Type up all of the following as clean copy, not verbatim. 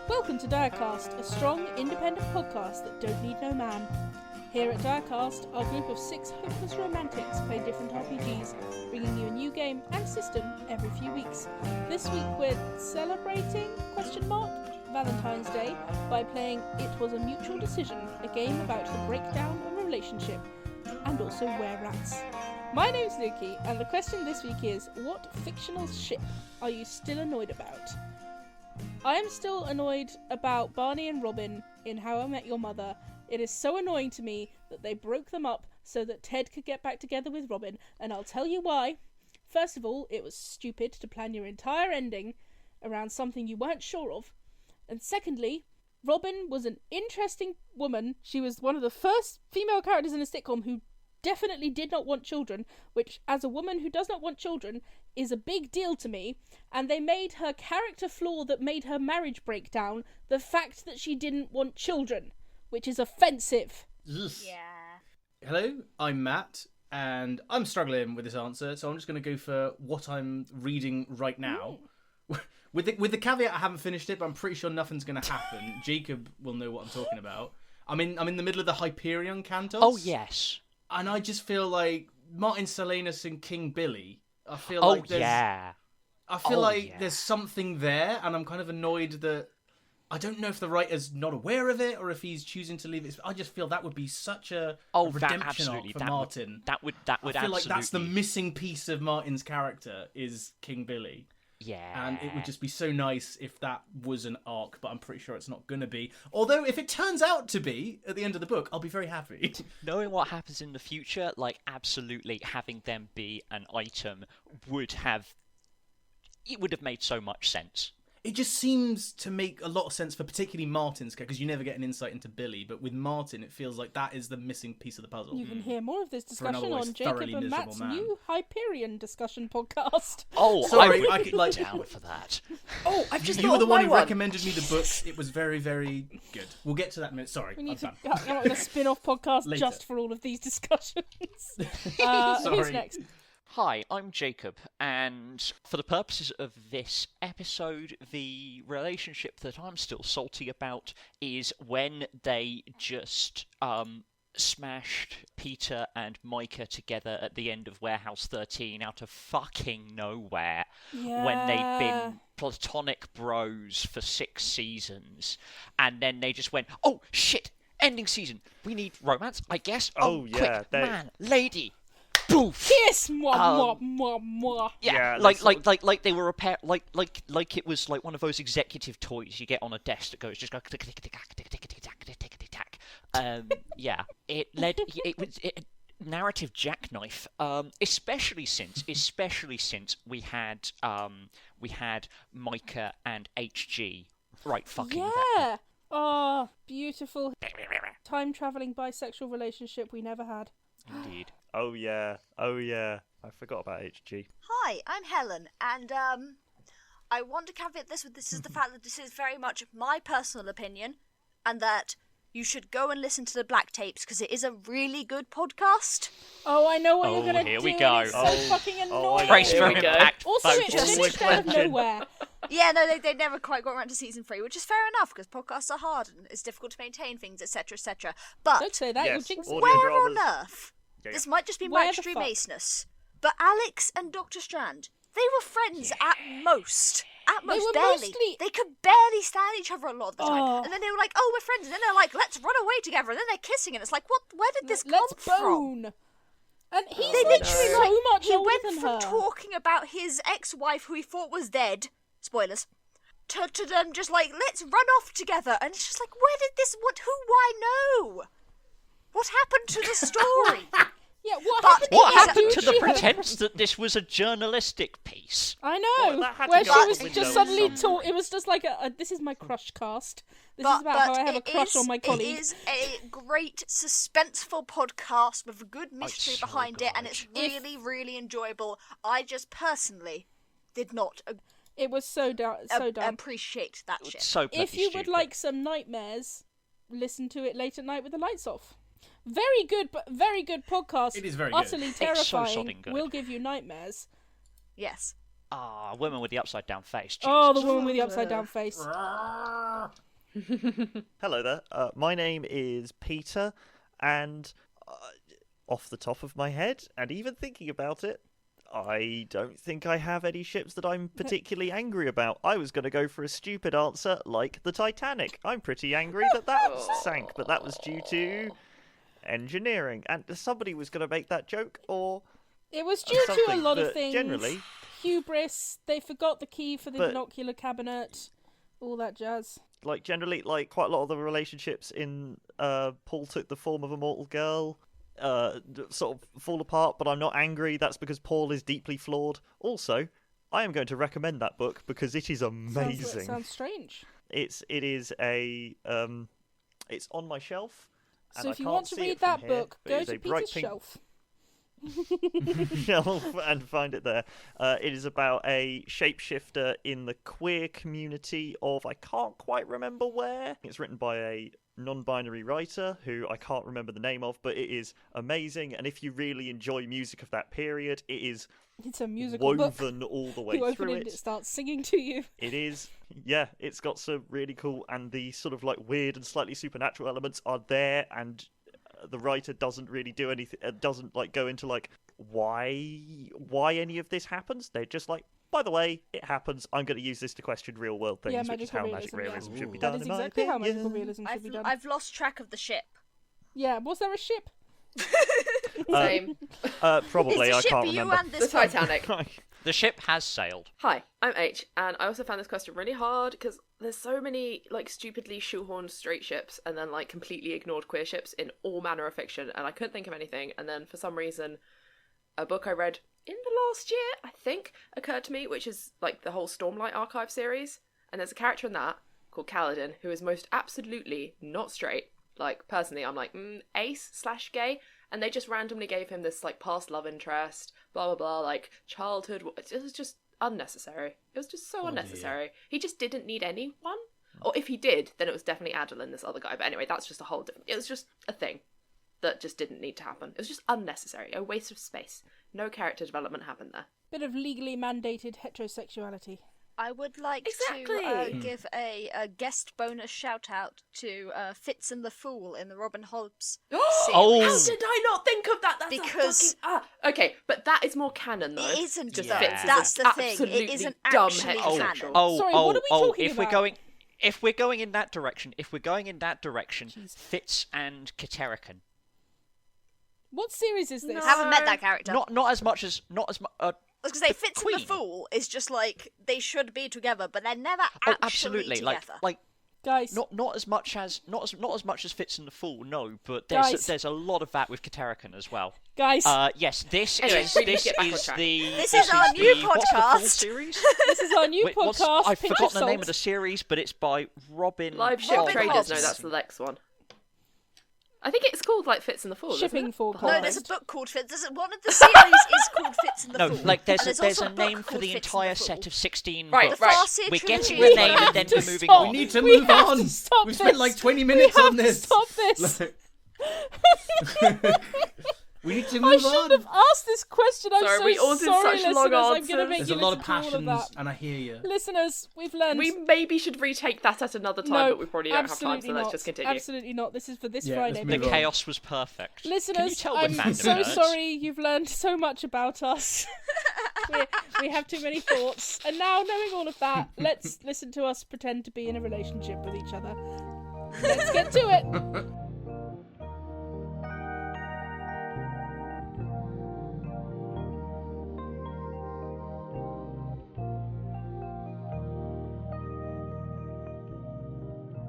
Welcome to Direcast, a strong, independent podcast that don't need no man. Here at Direcast, our group of 6 hopeless romantics play different RPGs, bringing you a new game and system every few weeks. This week we're celebrating, Valentine's Day, by playing It Was a Mutual Decision, a game about the breakdown of a relationship, and also were-rats. My name's Lukey, and the question this week is, what fictional ship are you still annoyed about? I am still annoyed about Barney and Robin in How I Met Your Mother. It is so annoying to me that they broke them up so that Ted could get back together with Robin, and I'll tell you why. First of all, it was stupid to plan your entire ending around something you weren't sure of. And secondly, Robin was an interesting woman. She was one of the first female characters in a sitcom who definitely did not want children, which, as a woman who does not want children, is a big deal to me. And they made her character flaw that made her marriage break down the fact that she didn't want children, which is offensive. Yeah. Hello, I'm Matt, and I'm struggling with this answer, so I'm just going to go for what I'm reading right now. With the caveat I haven't finished it, but I'm pretty sure nothing's going to happen. Jacob will know what I'm talking about. I'm in the middle of the Hyperion Cantos. Oh, yes. And I just feel like Martin Silenus and King Billy. I feel like there's something there, and I'm kind of annoyed that I don't know if the writer's not aware of it or if he's choosing to leave it. I just feel that would be such a redemption arc for Martin. That would I feel absolutely. like that's the missing piece of Martin's character is King Billy. Yeah. And it would just be so nice if that was an arc, but I'm pretty sure it's not going to be. Although, if it turns out to be, at the end of the book, I'll be very happy. Knowing what happens in the future, like, absolutely having them be an item would have made so much sense. It just seems to make a lot of sense for particularly Martin's character, because you never get an insight into Billy, but with Martin, it feels like that is the missing piece of the puzzle. You can hear more of this discussion on Jacob and Matt's man. new Hyperion discussion podcast. Oh, sorry, I could down for that. Oh, I've just You were the one who recommended me the book. It was very, very good. We'll get to that in a minute. Sorry, We need I'm to done. come up with a spin-off podcast Later. just for all of these discussions. Sorry. Who's next? Hi, I'm Jacob, and for the purposes of this episode, the relationship that I'm still salty about is when they just smashed Peter and Micah together at the end of Warehouse 13 out of fucking nowhere, when they'd been platonic bros for 6 seasons, and then they just went, oh shit, ending season, we need romance, I guess. Oh yeah, quick, man, lady. Boof. Kiss, mwah, mwah, mwah, mwah. Yeah, like they were a pair, like it was like one of those executive toys you get on a desk that goes just go tick tick tick tick tick tick tick tick tick tack. Yeah, it led it was narrative jackknife. Especially since we had Micah and HG right fucking Yeah. Oh, beautiful time traveling bisexual relationship we never had. Indeed. Oh yeah. I forgot about HG. Hi, I'm Helen, and I want to caveat this with the fact that this is very much my personal opinion, and that you should go and listen to the Black Tapes because it is a really good podcast. Oh, I know what you're gonna do. Here we go. It's so fucking annoying. Brace for impact. Also, folks. it finished out of nowhere. Yeah, no, they never quite got around to season 3, which is fair enough because podcasts are hard and it's difficult to maintain things, etc., etc. But Don't say that. Yes. You'll jinx Audio it. where dramas. on earth? Yeah. This might just be Where my the extreme fuck? aceness, but Alex and Dr. Strand, they were friends at most. At They most, were barely. mostly- They could barely stand each other a lot of the time. Oh. And then they were like, oh, we're friends. And then they're like, let's run away together. And then they're kissing. And it's like, what? Where did this Let's come from? bone. And he's They like literally, so like, much he older went than from her. talking about his ex-wife, who he thought was dead, spoilers, to them just like, let's run off together. And it's just like, where did this, who, why, no? What happened to the story? Yeah, what But happened? What It is happened to the She had- pretense that this was a journalistic piece? I know, Well, that had to where go she out was the window just at suddenly some It was just like this is my crush cast. This is about how I have a crush on my colleague. It is a great suspenseful podcast with a good mystery so behind it, and good. it's really, really enjoyable. I just personally did not It was so dumb. appreciate that shit. So bloody If you would stupid. like some nightmares, listen to it late at night with the lights off. Very good podcast. It is very good. Utterly so terrifying. sodding good. Will give you nightmares. Yes. woman with the upside down face. Oh, the Jesus. woman with the upside down face. Hello there. My name is Peter, and off the top of my head, and even thinking about it, I don't think I have any ships that I'm particularly angry about. I was going to go for a stupid answer like the Titanic. I'm pretty angry that sank, but that was due to engineering. And somebody was going to make that joke, or it was due to a lot of things. Generally, hubris. They forgot the key for the binocular cabinet. All that jazz. Generally, quite a lot of the relationships in Paul Took the Form of a Mortal Girl sort of fall apart, but I'm not angry. That's because Paul is deeply flawed. Also, I am going to recommend that book because it is amazing. Sounds strange. It's on my shelf. So if you want to read that book, go to Peter's shelf. Shelf and find it there. It is about a shapeshifter in the queer community of, I can't quite remember where. It's written by a non-binary writer who I can't remember the name of, but it is amazing. And if you really enjoy music of that period, it's a musical woven book. all the way you through open it starts singing to you. It is, yeah. It's got some really cool, and the sort of weird and slightly supernatural elements are there, and the writer doesn't really do anything. Doesn't go into why any of this happens. They're just by the way, it happens. I'm going to use this to question real world things, which is how magic realism should be done. That is exactly how magical realism should be done. I've lost track of the ship. Yeah, was there a ship? Same. Probably, I can't you remember. And this the Titanic. The ship has sailed. Hi, I'm H, and I also found this question really hard because there's so many stupidly shoehorned straight ships and then completely ignored queer ships in all manner of fiction, and I couldn't think of anything. And then for some reason, a book I read in the last year, I think, occurred to me, which is the whole Stormlight Archive series, and there's a character in that called Kaladin who is most absolutely not straight. Personally, I'm ace/gay, and they just randomly gave him this past love interest, blah blah blah, childhood. It was just unnecessary. It was just so unnecessary. He just didn't need anyone, or if he did, then it was definitely Adeline, this other guy. But anyway, that's just a whole different. It was just a thing that just didn't need to happen. It was just unnecessary, a waste of space. No character development happened there. Bit of legally mandated heterosexuality. I would like to give a guest bonus shout out to Fitz and the Fool in the Robin Hobbs series. Oh, how did I not think of that? That's because okay, but that is more canon though. It isn't just though. Fitz That's the thing. Absolutely It isn't dumb actually heterosexual. canon. Sorry, what are we talking about? If we're going in that direction, Jeez. Fitz and Katerikan. What series is this? I haven't met that character. Not as much as I was going to say, Fitz and the Fool is just they should be together, but they're never actually absolutely. together. Guys, not as much as Fitz and the Fool, no, but there's a lot of that with Katerikan as well. Guys, yes, this anyway, is our new podcast. Series. This is our new podcast. I've forgotten the name of the series, but it's by Robin. Live Ship Traders. No, that's the next one. I think it's called Fitz and the Fool. Shipping Forecast. No, there's a book called Fitz. One of the series is called Fitz and the Fool. No, there's a name for the entire set of 16 books. Right. We're getting the name and then we're moving on. We need to move on. We've spent 20 minutes on this. Stop this. We need to move on. I shouldn't have asked this question. I'm sorry, we all did sorry, such long listeners. answers. I'm going to make There's you a lot of listen to all passions, of that. and I hear you. Listeners, we've learned. We maybe should retake that at another time, but we probably don't have time, so let's just continue. Absolutely not. This is for this Yeah, Friday. The chaos was perfect. Listeners, Can you tell I'm we're fandom so nerds? sorry you've learned so much about us. we have too many thoughts. And now, knowing all of that, let's listen to us pretend to be in a relationship with each other. Let's get to it.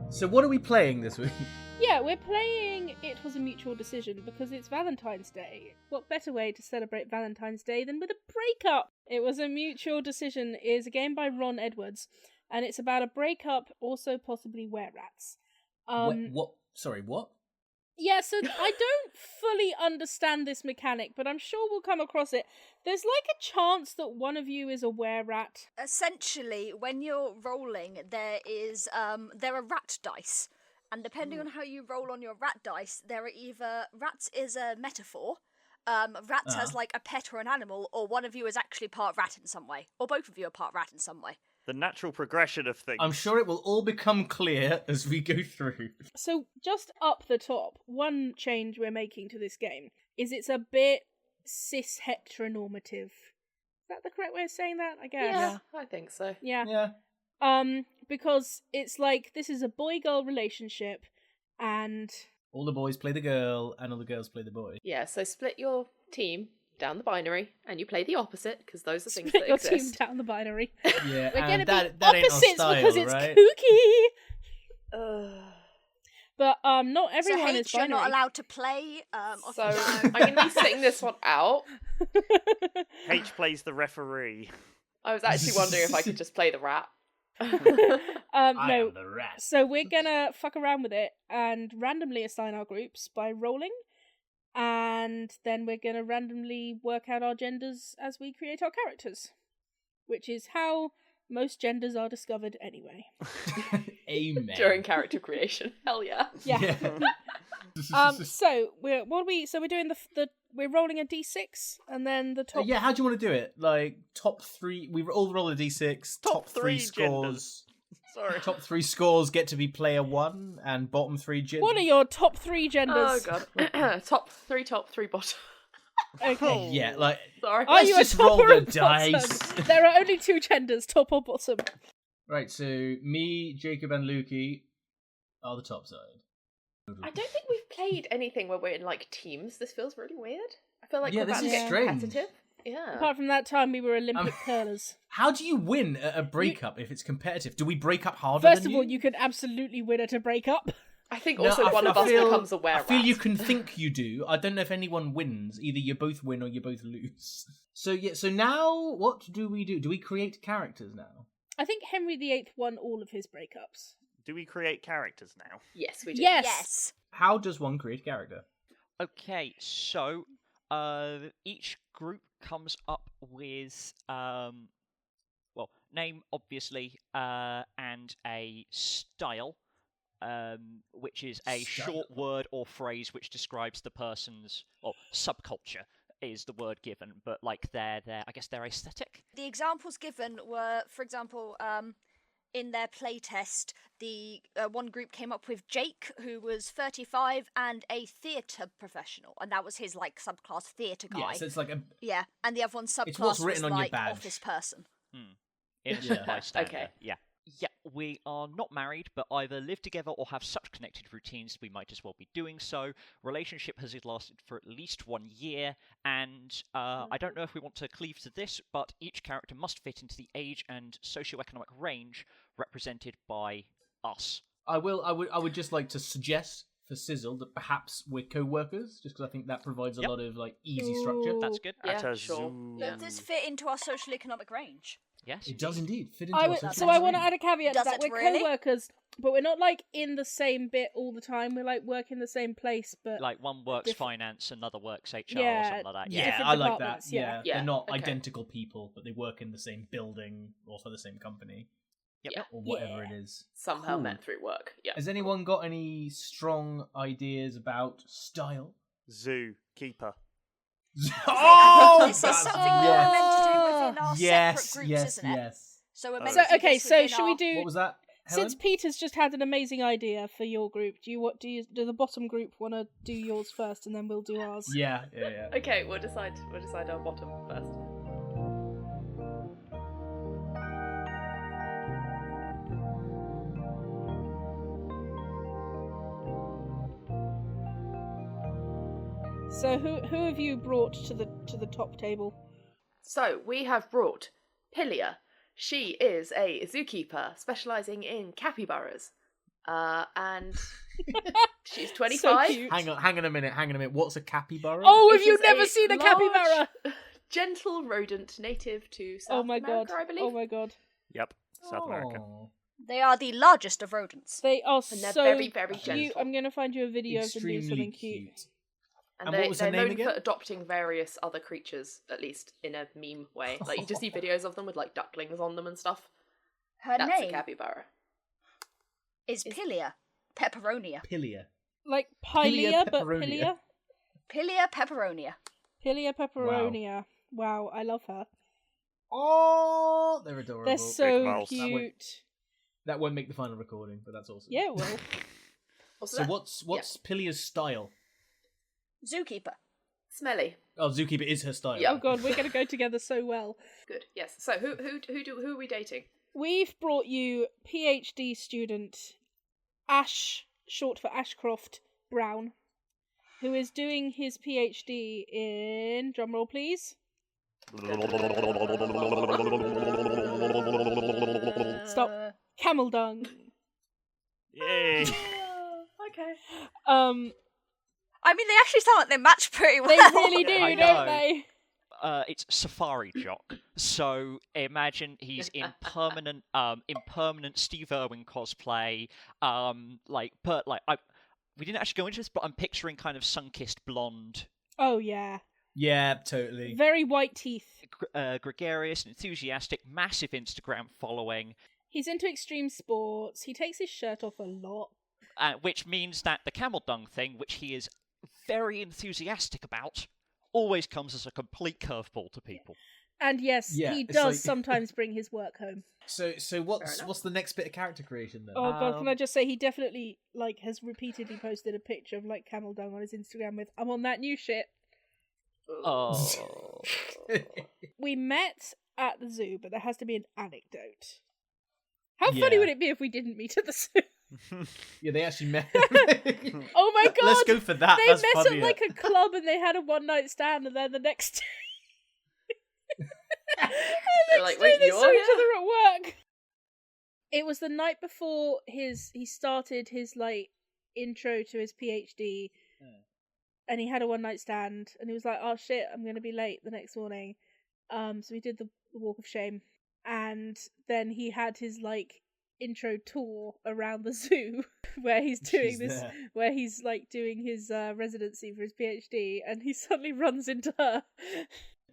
So what are we playing this week? Yeah, we're playing It Was a Mutual Decision because it's Valentine's Day. What better way to celebrate Valentine's Day than with a breakup? It Was a Mutual Decision is a game by Ron Edwards, and it's about a breakup, also possibly were-rats. What? Sorry, what? Yeah, so I don't fully understand this mechanic, but I'm sure we'll come across it. There's a chance that one of you is a were-rat. Essentially, when you're rolling, there are rat dice. And depending on how you roll on your rat dice, there are either... Rats is a metaphor. Rats has a pet or an animal, or one of you is actually part rat in some way. Or both of you are part rat in some way. The natural progression of things. I'm sure it will all become clear as we go through. So, just up the top, one change we're making to this game is it's a bit cis-heteronormative. Is that the correct way of saying that? I guess. Yeah, I think so. Yeah. Because it's like, this is a boy-girl relationship, and... all the boys play the girl, and all the girls play the boy. Yeah, so split your team down the binary, and you play the opposite, because those are things split that your exist. team down the binary. Yeah, We're going to that be ain't our opposites style, because it's right? kooky! But not everyone so is H, binary. you're not allowed to play. So I'm going to be sitting this one out. H plays the referee. I was actually wondering if I could just play the rat. No. am the rat. So we're gonna fuck around with it and randomly assign our groups by rolling, and then we're gonna randomly work out our genders as we create our characters, which is how most genders are discovered anyway. Amen. During character creation. Hell yeah. Yeah. So we're doing we're rolling a d6 and then the top. Yeah, how do you want to do it? Like top three, we all roll a d6. Top three scores. Sorry. Top three scores get to be player one, and bottom three genders. What are your top 3 genders? Oh god. top, three bottom. Okay. Yeah, like Sorry. Are let's you a just top roll or a the bottom? dice. There are only 2 genders, top or bottom. Right, so me, Jacob, and Lukey are the top side. I don't think we've played anything where we're in like teams. This feels really weird. I feel like Yeah, we're this about to is get strange. competitive. Yeah. Apart from that time we were Olympic curlers. How do you win at a breakup if it's competitive? Do we break up harder First than of all, you can absolutely win at a breakup. I think No, also one of us becomes a I feel were-rat. you can think you do. I don't know if anyone wins. Either you both win or you both lose. So yeah. So now, what do we do? Do we create characters now? I think Henry VIII won all of his breakups. Do we create characters now? Yes, we do. Yes. How does one create a character? Okay, so each group comes up with name obviously, and a style, which is a short word or phrase which describes the person's subculture is the word given, but like their aesthetic. The examples given were, for example, in their playtest, the one group came up with Jake, who was 35 and a theatre professional, and that was his like subclass theatre guy. Yeah, so it's like a and the other one subclass what's written was on your like badge. office person. Innocent bystander. Okay. Yeah. Yeah, we are not married, but either live together or have such connected routines we might as well be doing so. Relationship has lasted for at least 1 year, and I don't know if we want to cleave to this, but each character must fit into the age and socioeconomic range represented by us. I would just like to suggest for Sizzle that perhaps we're co-workers, just because I think that provides a lot of like easy structure. That's good. Yeah, At a sure. zoo. Yeah. Does this fit into our social economic range? Yes. It does indeed fit into I our would, social so I want to range. add a caveat to Does that. it We're really? co-workers, but we're not like in the same bit all the time. We're like work in the same place, but Like one works Different- finance, another works HR, or Yeah, something like that. Yeah, different I like that. departments, Yeah. yeah. Yeah, They're not okay. identical people, but they work in the same building or for the same company Yeah. or whatever Yeah. it is. Somehow Cool. met through work. Yeah. Has anyone got any strong ideas about style? Zookeeper. Oh, This is that's- something that we're meant to do within our yes, separate groups, isn't it? yes. So we're meant so to do okay. this So within should we our- do? What was that, Helen? Since Peter's just had an amazing idea for your group, do the bottom group want to do yours first, and then we'll do ours? Yeah. Okay, we'll decide our bottom first. So who have you brought to the top table? So we have brought Pilia. She is a zookeeper specialising in capybaras. And she's 25. So cute. Hang on a minute. What's a capybara? Oh, It have you is never a seen a large, capybara? Gentle rodent native to South Oh my America, god! I believe. Oh my god! Yep, South America. Oh. They are the largest of rodents. They are And they're so very, very cute. gentle. I'm gonna find you a video of them doing Extremely something cute. cute. And, And what was her they're name known again? for adopting various other creatures, at least in a meme way. Like, you just see videos of them with, like, ducklings on them and stuff. Her That's a name capybara. is Pilia Pepperonia. Pilia. Like Pilia Pilia, but pepperonia. Pilia. Pilia Pepperonia. Pilia pepperonia. Wow, I love her. Oh, they're adorable. They're so mouse. cute. That won't make the final recording, but that's awesome. Yeah, well. So what's Pilia's style? Zookeeper. Smelly. Oh, Zookeeper is her style. Yeah. Oh god, we're going to go together so well. Good. Yes. So who are we dating? We've brought you PhD student Ash, short for Ashcroft Brown, who is doing his PhD in, drumroll please. Stop. Camel dung. Yay! Okay. I mean, they actually sound like they match pretty well. They really do, I don't know. they? It's Safari Jock. So imagine he's in permanent Steve Irwin cosplay. We didn't actually go into this, but I'm picturing kind of sun-kissed blonde, Oh yeah. Yeah, totally. Very white teeth. gregarious, enthusiastic, massive Instagram following. He's into extreme sports. He takes his shirt off a lot. Which means that the camel dung thing, which he is very enthusiastic about, always comes as a complete curveball to people. And yes, Yeah, he it's does like- sometimes bring his work home. So what's the next bit of character creation then? Oh god, can I just say he definitely has repeatedly posted a picture of camel dung on his Instagram with "I'm on that new shit." Oh. We met at the zoo, but there has to be an anecdote. How funny Yeah. would it be if we didn't meet at the zoo? Yeah, they actually met. Oh my god! Let's go for that. They That's met funnier. at a club and they had a one-night stand, and then the next day, They're like, wait, they you're saw each here? other at work. It was the night before he started his intro to his PhD, and he had a one-night stand, and he was like, "Oh shit, I'm gonna be late the next morning." So we did the walk of shame, and then he had his intro tour around the zoo where he's doing She's this, there. where he's doing his residency for his PhD, and he suddenly runs into her.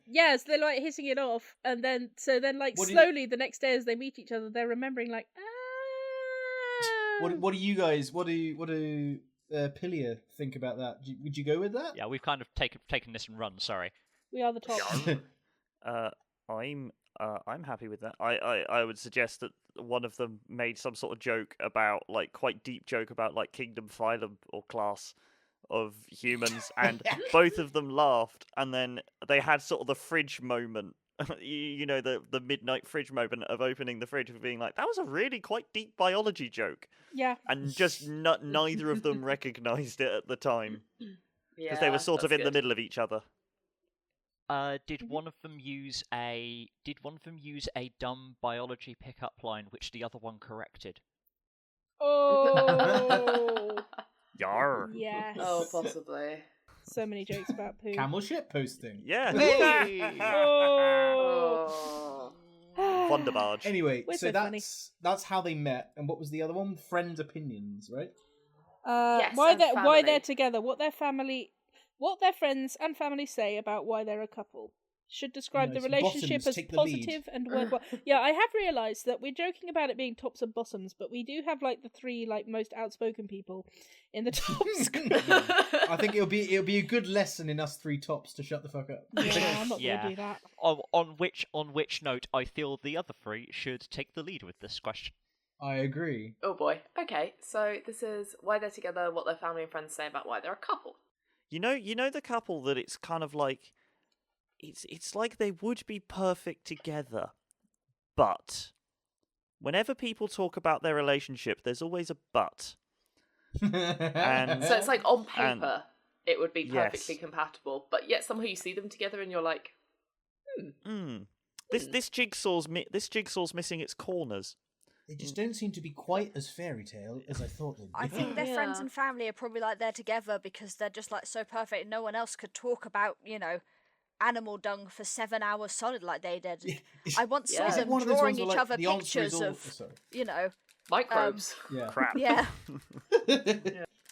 Yes, they're hitting it off, and then What do slowly the next day as they meet each other, they're remembering What do you guys? What do Pilia think about that? Would you go with that? Yeah, we've kind of taken this and run. Sorry. we are the top. I'm happy with that. I would suggest that one of them made some sort of joke about quite deep joke about kingdom, phylum, or class of humans, and both of them laughed, and then they had sort of the fridge moment. you know, the midnight fridge moment of opening the fridge and being like, that was a really quite deep biology joke, Yeah. and just neither of them recognised it at the time because they were sort of in the middle of each other. Did one of them use a dumb biology pickup line, which the other one corrected? Oh. Yar. Yes. Oh, possibly. So many jokes about poo. Camel shit posting. Yeah. Oh. Wonderbarge. Anyway, We're so so funny. that's how they met, and what was the other one? Friends' opinions, right? Yes, why and they're family. together, what their friends and family say about why they're a couple should describe No, the it's relationship bottoms as take the lead. positive and worthwhile. Yeah, I have realised that we're joking about it being tops and bottoms, but we do have the three most outspoken people in the tops. I think it'll be a good lesson in us three tops to shut the fuck up. Yeah, I'm not Yeah. gonna do that. On which note, I feel the other three should take the lead with this question. I agree. Oh boy. Okay, so this is why they're together, what their family and friends say about why they're a couple. You know the couple that it's kind of it's like they would be perfect together, but whenever people talk about their relationship, there's always a but. And So it's on paper, it would be Yes. perfectly compatible, but yet somehow you see them together and you're like, this jigsaw's missing its corners. They just don't seem to be quite as fairy tale as I thought they'd be. I think their friends Yeah. and family are probably they're together because they're just so perfect. No one else could talk about animal dung for 7 hours solid like they did. I once saw It's them one of those drawing ones where, each other the answer is pictures all- of sorry. microbes. Yeah. Crap. yeah.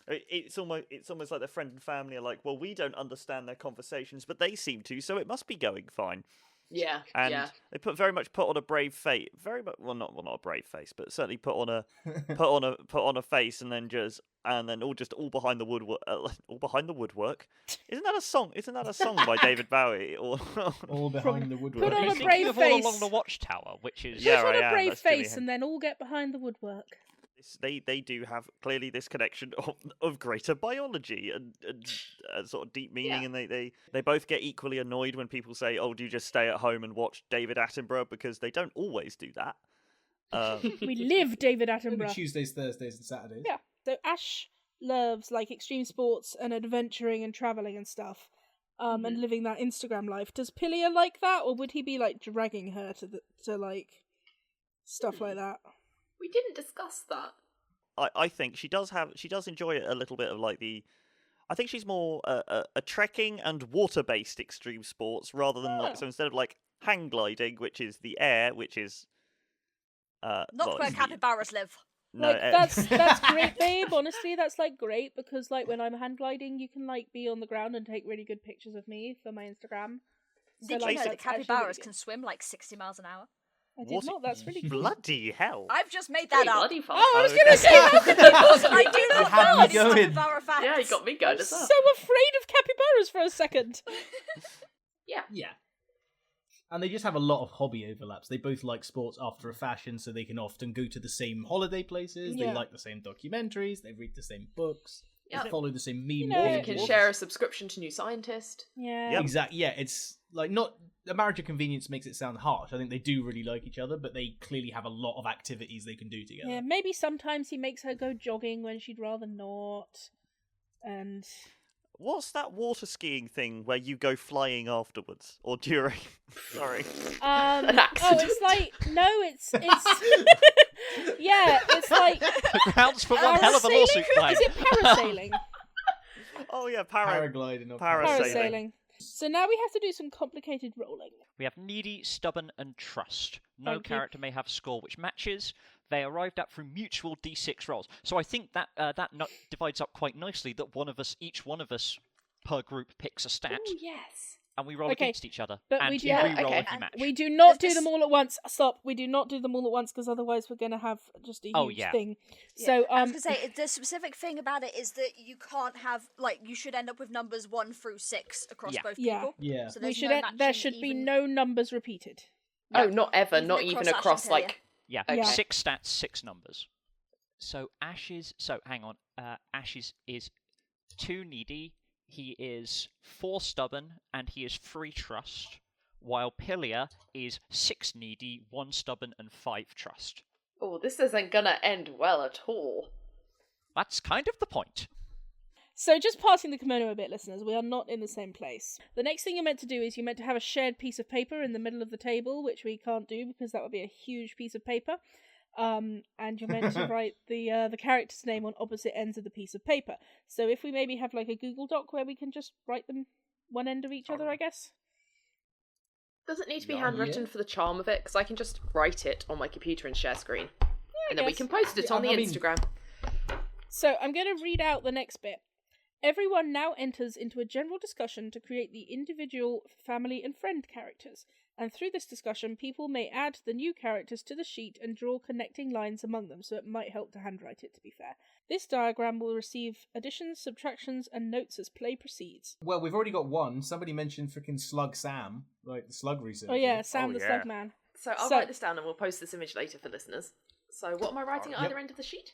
It's almost like their friend and family are like, well, we don't understand their conversations, but they seem to, so it must be going fine. Yeah, And yeah. they put on a brave face, very much not a brave face, but certainly put on a face, and then just and then all behind the woodwork. Isn't that a song? Isn't that a song by David Bowie? Or all behind the woodwork. Put on a Thinking brave of face. All Along the Watchtower, which is Put on I a am. brave That's Jimi face, and then all get behind the woodwork. They do have clearly this connection of greater biology and sort of deep meaning, and they both get equally annoyed when people say, "Oh, do you just stay at home and watch David Attenborough?" Because they don't always do that. We live David Maybe Attenborough. Tuesdays, Thursdays, and Saturdays. Yeah. So Ash loves like extreme sports and adventuring and traveling and stuff, and living that Instagram life. Does Pilia like that, or would he be like dragging her to like stuff like that? We didn't discuss that. I think she does enjoy it a little bit of like the. I think she's more a trekking and water-based extreme sports rather than like, so instead of like hang gliding, which is the air, which is Not where capybaras live. No, Like that's great, babe. Honestly, that's like great because like when I'm hand gliding, you can like be on the ground and take really good pictures of me for my Instagram. So, Did like, you know that that's actually capybaras really can swim like 60 miles an hour? good. I did not. That's really cool. bloody hell! I've just made that up. Bloody fast. Oh, I was gonna say, how could you possibly I do not had know me any going. capybara facts. Yeah, you got me going as so well. afraid of capybaras for a second. Yeah. And they just have a lot of hobby overlaps. They both like sports after a fashion, so they can often go to the same holiday places. Yeah. They like the same documentaries. They read the same books. Yeah. They follow the same meme know, You pages. can share a subscription to New Scientist. Yeah. Yep. Exactly. Yeah, it's like not a marriage of convenience makes it sound harsh. I think they do really like each other, but they clearly have a lot of activities they can do together. Yeah, maybe sometimes he makes her go jogging when she'd rather not. And What's that water skiing thing where you go flying afterwards or during? Sorry. An oh, accident. it's like no, it's yeah, it's like grounds for one hell of a lawsuit claim. Is it parasailing? Oh yeah, Paragliding or Parasailing. So now we have to do some complicated rolling. We have needy, stubborn, and trust. No Thank you. character may have score which matches. They arrived at through mutual d6 rolls. So I think that divides up quite nicely. That each one of us per group picks a stat, Oh, yes. and we roll Okay, against each other. but and we you do- re-roll okay. if you match. We do not do This- them all at once. Stop. We do not do them all at once because otherwise we're going to have just a huge Oh, yeah. thing. Yeah, So I was gonna say the specific thing about it is that you can't have you should end up with numbers 1 through 6 across Yeah. both Yeah. people. Yeah. So we there's should no there matching should be even- no numbers repeated. Oh, not ever. Even Not across even Ash and across, Talia. like... Yeah, Okay. 6 stats, 6 numbers. So Ash's. So hang on. Ash's is 2 needy. He is 4 stubborn, and he is 3 trust. While Pilia is 6 needy, 1 stubborn, and 5 trust. Oh, this isn't gonna end well at all. That's kind of the point. So just passing the kimono a bit, listeners, we are not in the same place. The next thing you're meant to do is you're meant to have a shared piece of paper in the middle of the table, which we can't do because that would be a huge piece of paper. And you're meant to write the character's name on opposite ends of the piece of paper. So if we maybe have like a Google Doc where we can just write them one end of each other, I guess. Does it need to be Yeah. handwritten for the charm of it? Because I can just write it on my computer and share screen. And then we guess. can post it on the I mean- Instagram. So I'm going to read out the next bit. Everyone now enters into a general discussion to create the individual family and friend characters, and through this discussion people may add the new characters to the sheet and draw connecting lines among them, so it might help to handwrite it, to be fair. This diagram will receive additions, subtractions, and notes as play proceeds. Well, we've already got one. Somebody mentioned freaking Slug Sam, like the slug researcher. Oh yeah, Sam Oh, the yeah. Slug Man. So I'll So- write this down and we'll post this image later for listeners. So what am I writing at Yep. either end of the sheet?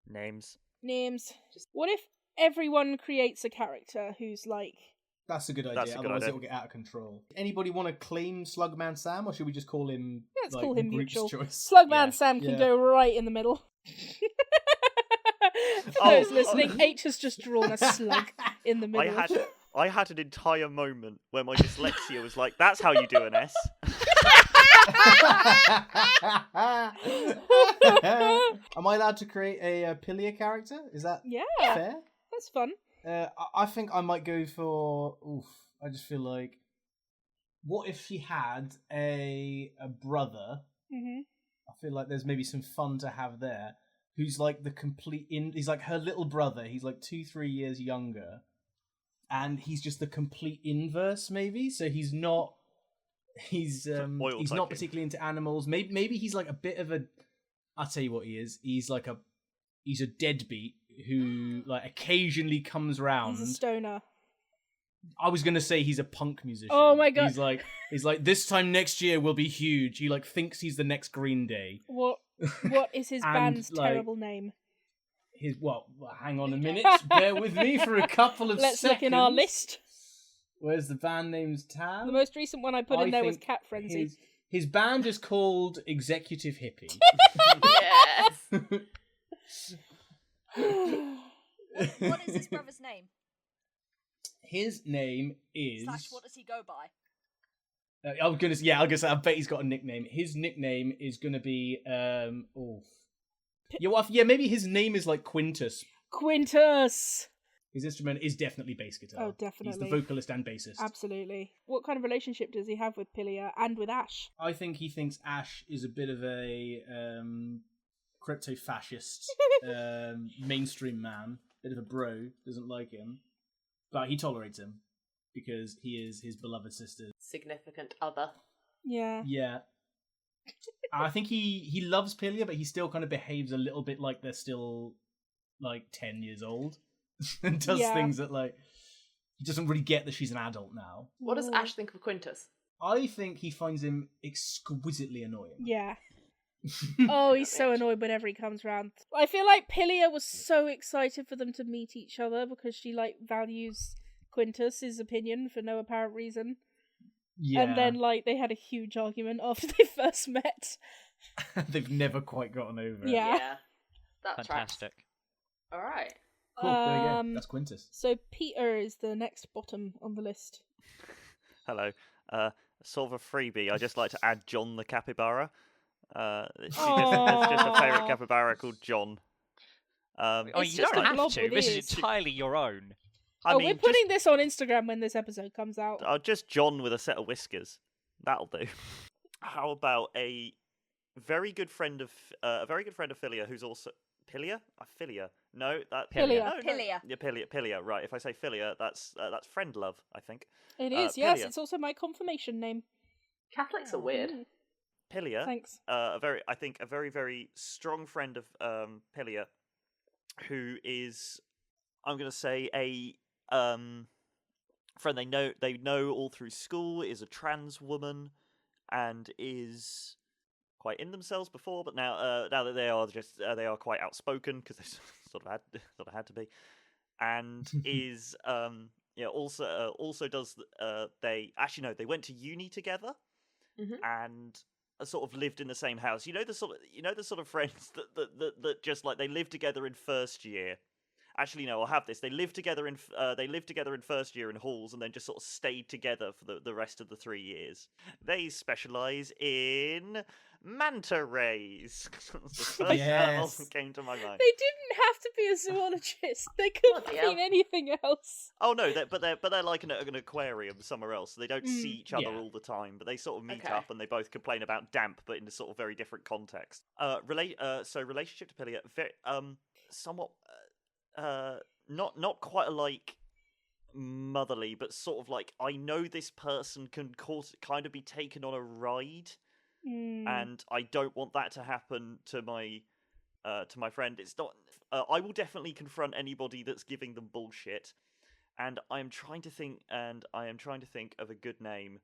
Names. Names. What if everyone creates a character who's like... That's a good idea. That's a good Otherwise, idea. it'll get out of control. Anybody want to claim Slugman Sam, or should we just call him? Let's like, call the him group's neutral. choice? Slugman Yeah. Sam can Yeah. go right in the middle. For Oh, those listening, H has just drawn a slug in the middle. I had an entire moment where my dyslexia was like, "That's how you do an S." Am I allowed to create a Pilia character? Is that Yeah, fair? that's fun. I think I might go for. Oof! I just feel like, what if she had a brother? Hmm. I feel like there's maybe some fun to have there. Who's like the complete he's like her little brother. He's like 2-3 years younger, and he's just the complete inverse. Maybe so he's not. He's Oil he's type not thing. particularly into animals. Maybe he's like a bit of a. I'll tell you what he is. He's a deadbeat who like occasionally comes round. He's a stoner. I was gonna say he's a punk musician. Oh my god! He's like this time next year will be huge. He like thinks he's the next Green Day. What is his band's terrible name? Hang on a minute. Bear with me for a couple of Let's seconds. look in our list. Where's the band name's tab? The most recent one I put in there was Cat Frenzy. His band is called Executive Hippie. Yes. What is his brother's name? His name is. / what does he go by? I was gonna say. I bet he's got a nickname. His nickname is gonna be. Maybe his name is like Quintus. Quintus. His instrument is definitely bass guitar. Oh, definitely. He's the vocalist and bassist. Absolutely. What kind of relationship does he have with Pilia and with Ash? I think he thinks Ash is a bit of a crypto-fascist mainstream man. Bit of a bro. Doesn't like him. But he tolerates him because he is his beloved sister. Significant other. Yeah. Yeah. I think he loves Pilia, but he still kind of behaves a little bit like they're still like 10 years old. And does things that like he doesn't really get that she's an adult now. What does Ash think of Quintus? I think he finds him exquisitely annoying. Yeah. Oh, he's so annoyed whenever he comes round. I feel like Pilia was so excited for them to meet each other because she like values Quintus's opinion for no apparent reason. Yeah. And then like they had a huge argument after they first met. They've never quite gotten over it. Yeah. That's fantastic. All right. Cool, there you go. That's Quintus. So Peter is the next bottom on the list. Hello. Sort of a freebie. I just like to add John the capybara. She has just a favourite capybara called John. You don't have to. This is entirely your own. We're putting this on Instagram when this episode comes out. Just John with a set of whiskers. That'll do. How about a very good friend of Philia, who's also Pilia? Philia? No, that Pilia. No. Pilia. Yeah, Pilia. Right. If I say Philia, that's friend love. I think it is. Yes, it's also my confirmation name. Catholics are weird. Pilia. Thanks. A very very strong friend of Pilia, who is, I'm going to say, a friend they know all through school, is a trans woman, and is quite in themselves before, but now that they are quite outspoken because they sort of had to be, and is also does they went to uni together, and sort of lived in the same house. The sort of friends that just like they live together in first year. Actually, no, I'll have this. They lived together in first year in halls, and then just sort of stayed together for the rest of the 3 years. They specialise in manta rays. That's the first animal that came to my mind. They didn't have to be a zoologist. They could have been anything else. Oh no, but they're like an aquarium somewhere else. So they don't see each other all the time, but they sort of meet up and they both complain about damp, but in a sort of very different context. So relationship to Pilia, very, somewhat. Not quite like motherly, but sort of like I know this person can kind of be taken on a ride, and I don't want that to happen to my friend. It's not. I will definitely confront anybody that's giving them bullshit, and I am trying to think of a good name.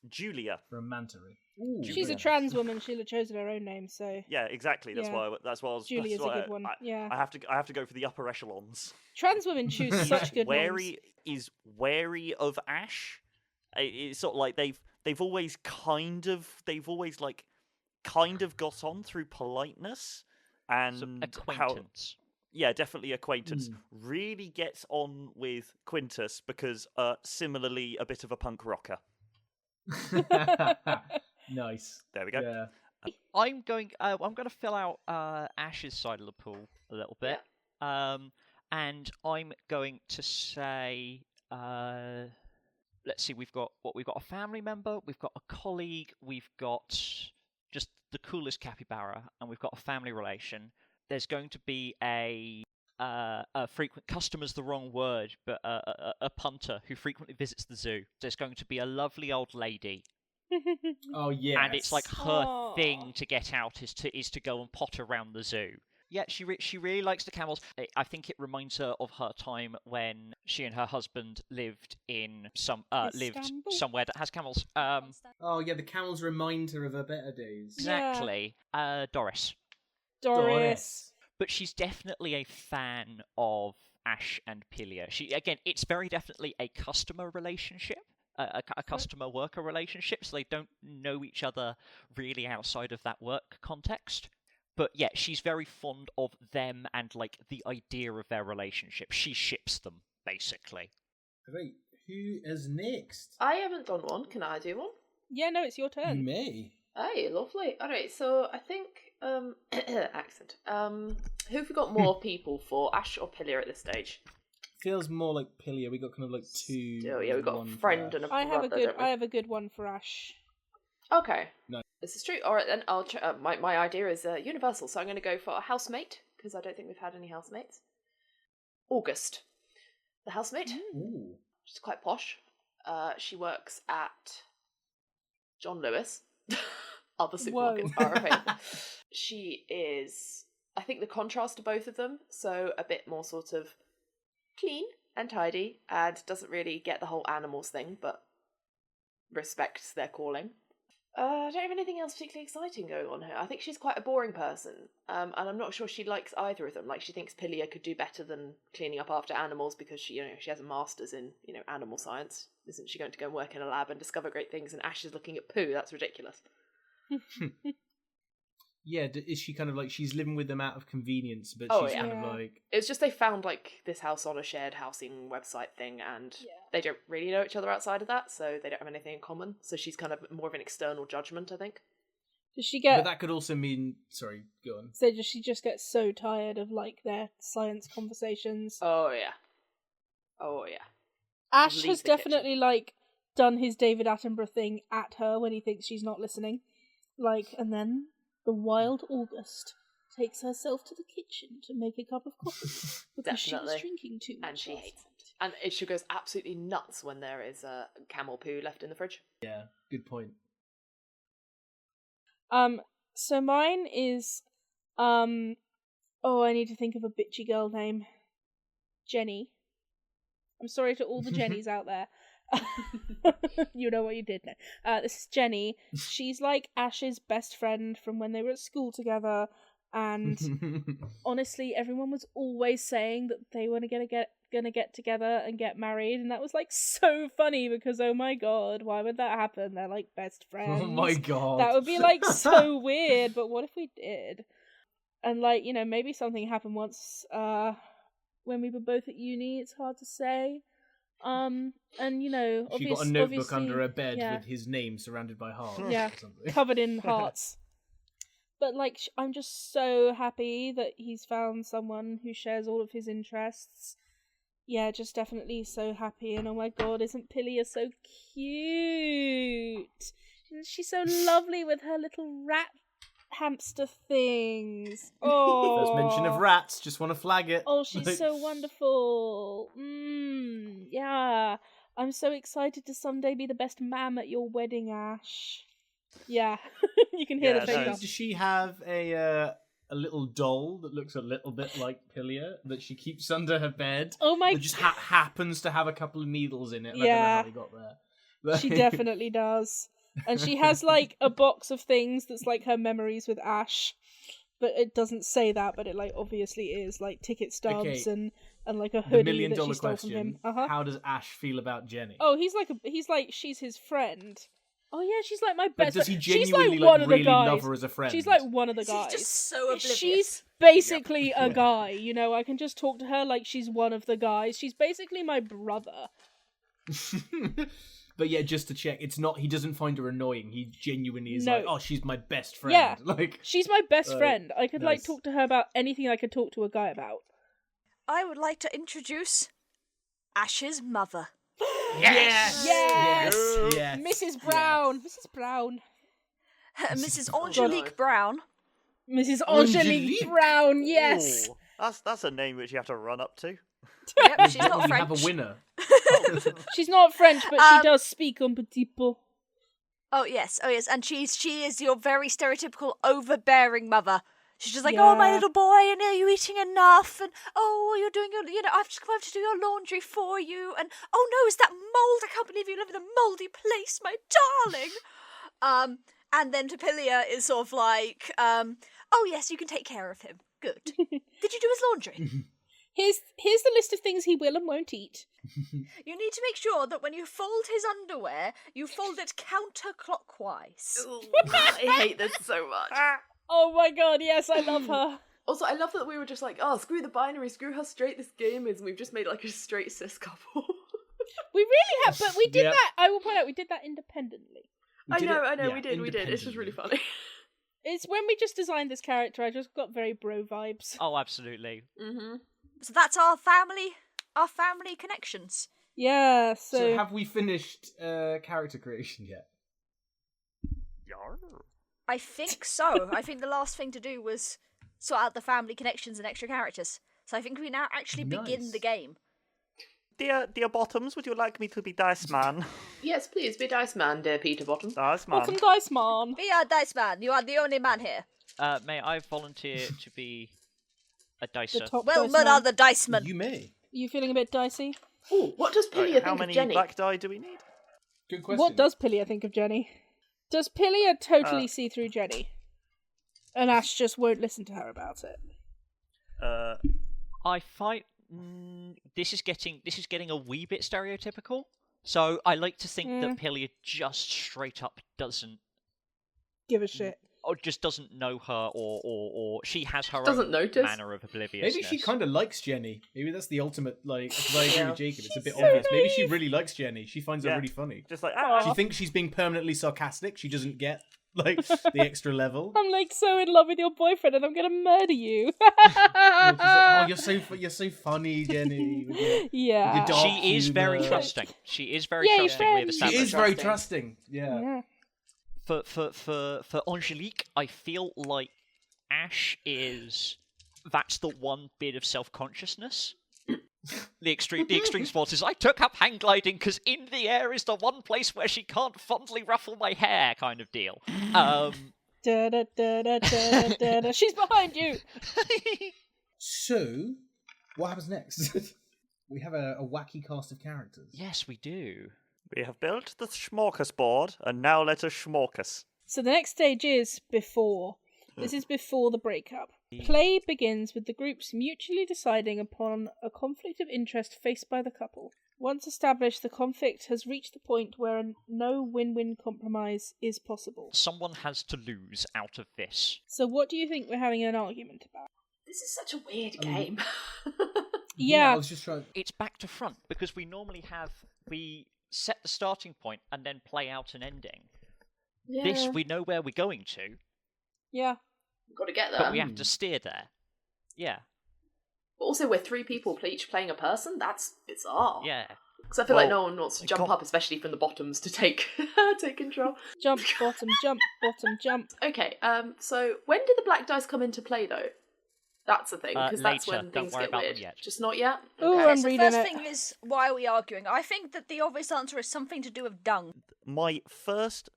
Julia from Manta Ray. She's a trans woman. She'll have chosen her own name, so yeah, exactly. That's why I was. Julia's a good one. I have to go for the upper echelons. Trans women choose such good names. Is wary of Ash. It's sort of like they've always kind of got on through politeness and acquaintance. Definitely acquaintance. Really gets on with Quintus because similarly a bit of a punk rocker. Nice. There we go. Yeah. I'm going to fill out Ash's side of the pool a little bit, and I'm going to say, let's see, we've got a family member, we've got a colleague, we've got just the coolest capybara, and we've got a family relation. There's going to be a frequent customer's the wrong word, but a punter who frequently visits the zoo. There's going to be a lovely old lady. Oh yeah, and it's like her thing to get out is to go and potter around the zoo. Yeah, she really likes the camels. I think it reminds her of her time when she and her husband lived in somewhere that has camels. Oh yeah, the camels remind her of her better days. Exactly. Doris. But she's definitely a fan of Ash and Pilia. It's very definitely a customer relationship. A customer worker relationship, so they don't know each other really outside of that work context. But yeah, she's very fond of them and like the idea of their relationship. She ships them, basically. Right, who is next? I haven't done one. Can I do one? Yeah, no, it's your turn. You may. Hey, lovely. Alright, so I think accent. Who have we got more people for? Ash or Pilia at this stage? Feels more like Pilia. We got kind of like two. Oh yeah, we got a friend and a brother. I have a good one for Ash. Okay. No. This is true. Alright then, I'll my idea is universal, so I'm going to go for a housemate, because I don't think we've had any housemates. August. The housemate. Ooh. She's quite posh. She works at John Lewis. Other supermarkets are available. She is, I think, the contrast to both of them, so a bit more sort of clean and tidy, and doesn't really get the whole animals thing, but respects their calling. I don't have anything else particularly exciting going on here. I think she's quite a boring person, and I'm not sure she likes either of them. Like, she thinks Pilia could do better than cleaning up after animals because she has a master's in, animal science. Isn't she going to go and work in a lab and discover great things? And Ash is looking at poo. That's ridiculous. Yeah, is she kind of like, she's living with them out of convenience, but she's kind of like... It's just they found, like, this house on a shared housing website thing, and they don't really know each other outside of that, so they don't have anything in common. So she's kind of more of an external judgment, I think. Does she get... But that could also mean... Sorry, go on. So does she just get so tired of, like, their science conversations? Oh, yeah. Ash has definitely, like, done his David Attenborough thing at her when he thinks she's not listening. Like, and then... the wild August takes herself to the kitchen to make a cup of coffee because she was drinking too much. And she hates it. And she goes absolutely nuts when there is camel poo left in the fridge. Yeah, good point. So mine is, I need to think of a bitchy girl name. Jenny. I'm sorry to all the Jennies out there. You know what you did now. This is Jenny. She's like Ash's best friend from when they were at school together, and honestly, everyone was always saying that they were gonna get together and get married, and that was like so funny because oh my god, why would that happen? They're like best friends. Oh my god, that would be like so weird. But what if we did? And like, maybe something happened once when we were both at uni. It's hard to say. And she got a notebook under her bed with his name surrounded by hearts. Yeah, covered in hearts. But like, I'm just so happy that he's found someone who shares all of his interests. Yeah, just definitely so happy. And oh my god, isn't Pilia so cute? And she's so lovely with her little rat hamster things. Oh, first mention of rats, just want to flag it. Oh, she's so wonderful. Yeah, I'm so excited to someday be the best mam at your wedding, Ash. Yeah, you can hear the face. Does she have a little doll that looks a little bit like Pilia that she keeps under her bed? Oh my! That just happens to have a couple of needles in it. And I don't know how they got there. She definitely does. And she has, like, a box of things that's, like, her memories with Ash. But it doesn't say that, but it, like, obviously is, like, ticket stubs and like, a hoodie that she stole from him. How does Ash feel about Jenny? Oh, she's his friend. Oh, yeah, she's, like, my best friend. Does he genuinely, really love her as a friend? She's, like, one of the guys. She's just so oblivious. She's basically a guy, I can just talk to her like she's one of the guys. She's basically my brother. But yeah, just to check, it's not, he doesn't find her annoying. He genuinely is like, oh, she's my best friend. Yeah, like, she's my best friend. I could like talk to her about anything I could talk to a guy about. I would like to introduce Ash's mother. Yes! Mrs. Brown. Yes. Mrs. Brown. Mrs. Angelique Brown. Mrs. Angelique Brown, yes! Ooh, that's a name which you have to run up to. Yep, she's not French. Have a winner. She's not French, but she does speak un petit peu. Oh yes, and she is your very stereotypical overbearing mother. She's just like, Yeah. oh, my little boy, and are you eating enough? And, oh, you're doing I've just come over to do your laundry for you. And, oh, no, is that mould? I can't believe you live in a mouldy place, my darling. And then Papilia is sort of like, oh, yes, you can take care of him. Good. Did you do his laundry? Here's the list of things he will and won't eat. You need to make sure that when you fold his underwear, you fold it counterclockwise. Ooh, I hate this so much. Oh my god, yes, I love her. Also, I love that we were just like, oh, screw the binary, screw how straight this game is, and we've just made like a straight cis couple. We really have, but we did Yeah. that. I will point out, we did that independently. I know, Yeah, we did. It's just really funny. It's when we just designed this character, I just got very bro vibes. Oh, absolutely. Mm-hmm. So that's our family connections. Yeah, So have we finished character creation yet? I think so. I think the last thing to do was sort out the family connections and extra characters. So I think we now actually begin Nice. the game. Dear Bottoms, would you like me to be Dice Man? Yes, please, be Dice Man, dear Peter Bottom. Dice Man. Welcome, Dice Man. Be our dice man. You are the only man here. May I volunteer to be a The dicer? top Well, dice men man. are the dice men. You may. You feeling a bit dicey? Ooh, what does Pilia Right, how think many of Jenny? black die do we need? Good question. What does Pilia think of Jenny? Does Pilia totally see through Jenny? And Ash just won't listen to her about it. I find this is getting a wee bit stereotypical. So I like to think that Pilia just straight up doesn't Give a shit. or just doesn't know her, or she has her Doesn't own notice. manner of obliviousness. Maybe she kind of likes Jenny. Maybe that's the ultimate, like, because I agree Yeah. with Jacob, it's a bit so obvious. Maybe she naive. really likes Jenny. She finds her Yeah. really funny. Just like, She thinks she's being permanently sarcastic. She doesn't get, like, the extra level. I'm like so in love with your boyfriend and I'm gonna murder you. And she's like, oh, you're so funny, Jenny. With your Yeah. dark She is very humour. trusting. She is very Yay, trusting. We have friends. She established. is very trusting. Yeah. Yeah. For Angelique, I feel like Ash that's the one bit of self-consciousness. The extreme sport is I took up hang gliding because in the air is the one place where she can't fondly ruffle my hair, kind of deal. Da, da, da, da, da, da, da. She's behind you. So, what happens next? We have a wacky cast of characters. Yes, we do. we have built the smorgasbord, and now let us schmorkas. So the next stage is before. This is before the breakup. Play begins with the groups mutually deciding upon a conflict of interest faced by the couple. Once established, the conflict has reached the point where no win-win compromise is possible. Someone has to lose out of this. So what do you think we're having an argument about? This is such a weird game. Yeah. I was just trying. It's back to front because we normally we set the starting point and then play out an ending. Yeah. This we know where we're going to, Yeah. We've got to get there. but we have to steer there. Yeah, But also, we're three people each playing a person. That's bizarre. yeah. Because I feel like Well, no one wants to I jump can't- up, especially from the bottoms, to take take control. Jump, bottom, jump, bottom, jump. Okay. So when did the black dice come into play, though? That's the thing, because that's later. when Don't things worry get about them weird. yet. Just not yet. Ooh, Okay. I'm So reading first it. thing is, why are we arguing? I think that the obvious answer is something to do with dung. My first,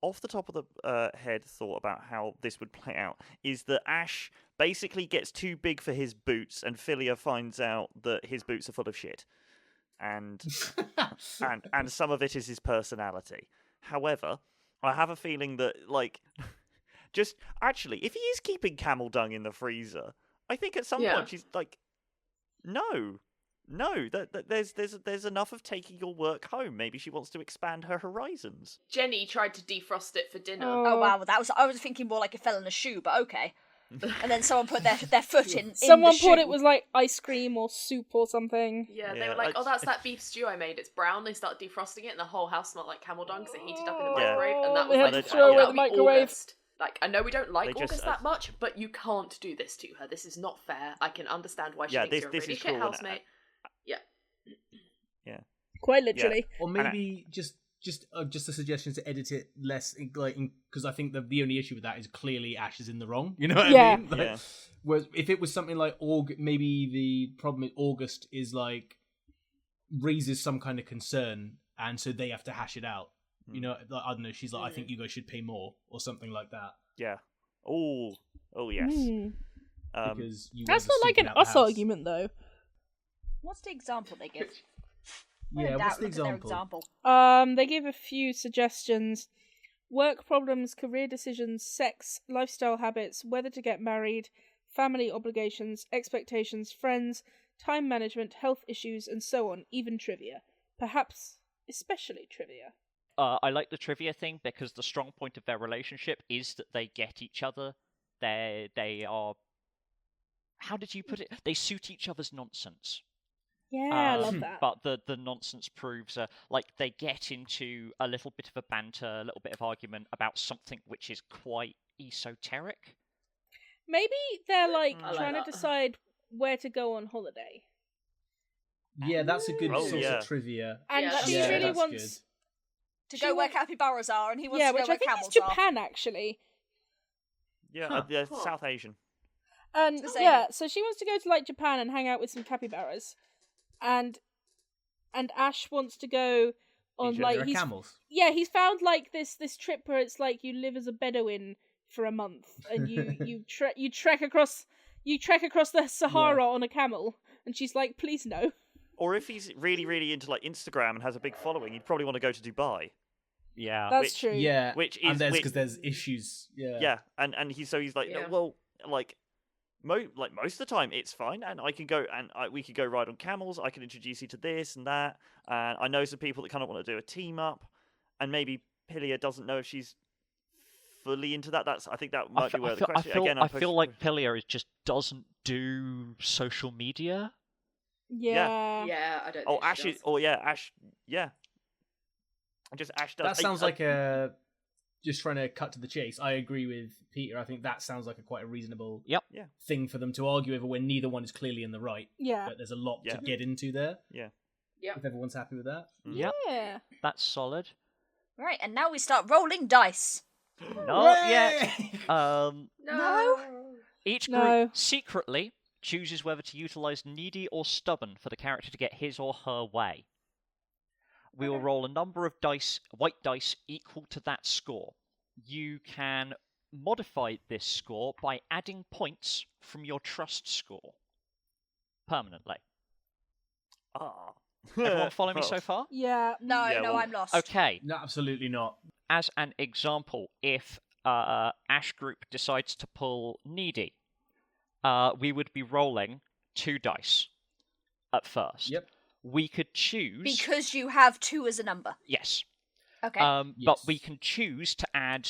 off the top of the head, thought about how this would play out is that Ash basically gets too big for his boots, and Philia finds out that his boots are full of shit, and and some of it is his personality. However, I have a feeling that just actually, if he is keeping camel dung in the freezer, I think at some Yeah. point she's like, no. There's enough of taking your work home. Maybe she wants to expand her horizons. Jenny tried to defrost it for dinner. Oh wow, I was thinking more like it fell in a shoe, but okay. And then someone put their foot in. Someone the thought shoe. it was like ice cream or soup or something. Yeah, they Yeah, were like, I- oh, that's that beef stew I made. It's brown. They started defrosting it, and the whole house smelled like camel dung because it heated up in the Yeah. microwave. And that They was had like, to throw oh, away that'll the be microwave. August. Like, I know we don't like They just- August that much, but you can't do this to her. This is not fair. I can understand why she Yeah, thinks you're a this really is shit cruel, and housemate. Yeah. Quite literally. Or maybe just a suggestion to edit it less, because I think the only issue with that is clearly Ash is in the wrong. You know what Yeah. I mean? Yeah. Whereas if it was something like maybe the problem is August is like raises some kind of concern, and so they have to hash it out. You know, like, I don't know. She's like, I think you guys should pay more, or something like that. Yeah. Oh, Oh yes. Because That's not like an us argument, though. What's the example they give? Yeah, what's the example? They give a few suggestions. Work problems, career decisions, sex, lifestyle habits, whether to get married, family obligations, expectations, friends, time management, health issues, and so on, even trivia. Perhaps especially trivia. I like the trivia thing because the strong point of their relationship is that they get each other. They are... How did you put it? They suit each other's nonsense. Yeah, I love that. But the nonsense proves, like, they get into a little bit of a banter, a little bit of argument about something which is quite esoteric. Maybe they're, like, I like trying that. to decide where to go on holiday. Yeah, that's a good source yeah. of trivia. And Yeah, she that's really that's wants... To go where capybaras are, and he wants Yeah, to go which where I think camels is Japan, actually. Yeah, South Asian. And the same. yeah, so she wants to go to like Japan and hang out with some capybaras, and Ash wants to go on like There are camels. yeah, he's found like this trip where it's like you live as a Bedouin for a month and you trek across the Sahara on a camel, and she's like, please no. Or if he's really, really into like Instagram and has a big following, he'd probably want to go to Dubai. Yeah. That's true. Yeah, Which and is because there's issues. Yeah. Yeah, and he's like, Yeah. well, like most of the time it's fine, and I can go and we could go ride on camels. I can introduce you to this and that, and I know some people that kind of want to do a team up, and maybe Pilia doesn't know if she's fully into that. I think that might be where the question. I feel like Pilia just doesn't do social media. Yeah. Yeah, I don't Oh, think Ash she is. does. Oh, yeah, Ash. Yeah. Just Ash does. That sounds like a. Just trying to cut to the chase. I agree with Peter. I think that sounds like quite a reasonable thing for them to argue over when neither one is clearly in the right. Yeah. But there's a lot Yeah. to get into there. Yeah. If everyone's happy with that. Yep. Yeah. That's solid. Right, and now we start rolling dice. Not yet. No. Each group No. secretly chooses whether to utilize needy or stubborn for the character to get his or her way. We will roll a number of white dice equal to that score. You can modify this score by adding points from your trust score permanently. Everyone follow me so far? Yeah. No, Yeah, well- I'm lost. Okay. No, absolutely not. As an example, if Ash Group decides to pull needy, we would be rolling 2 dice at first. Yep. We could choose... Because you have 2 as a number. Yes. Okay. But Yes. we can choose to add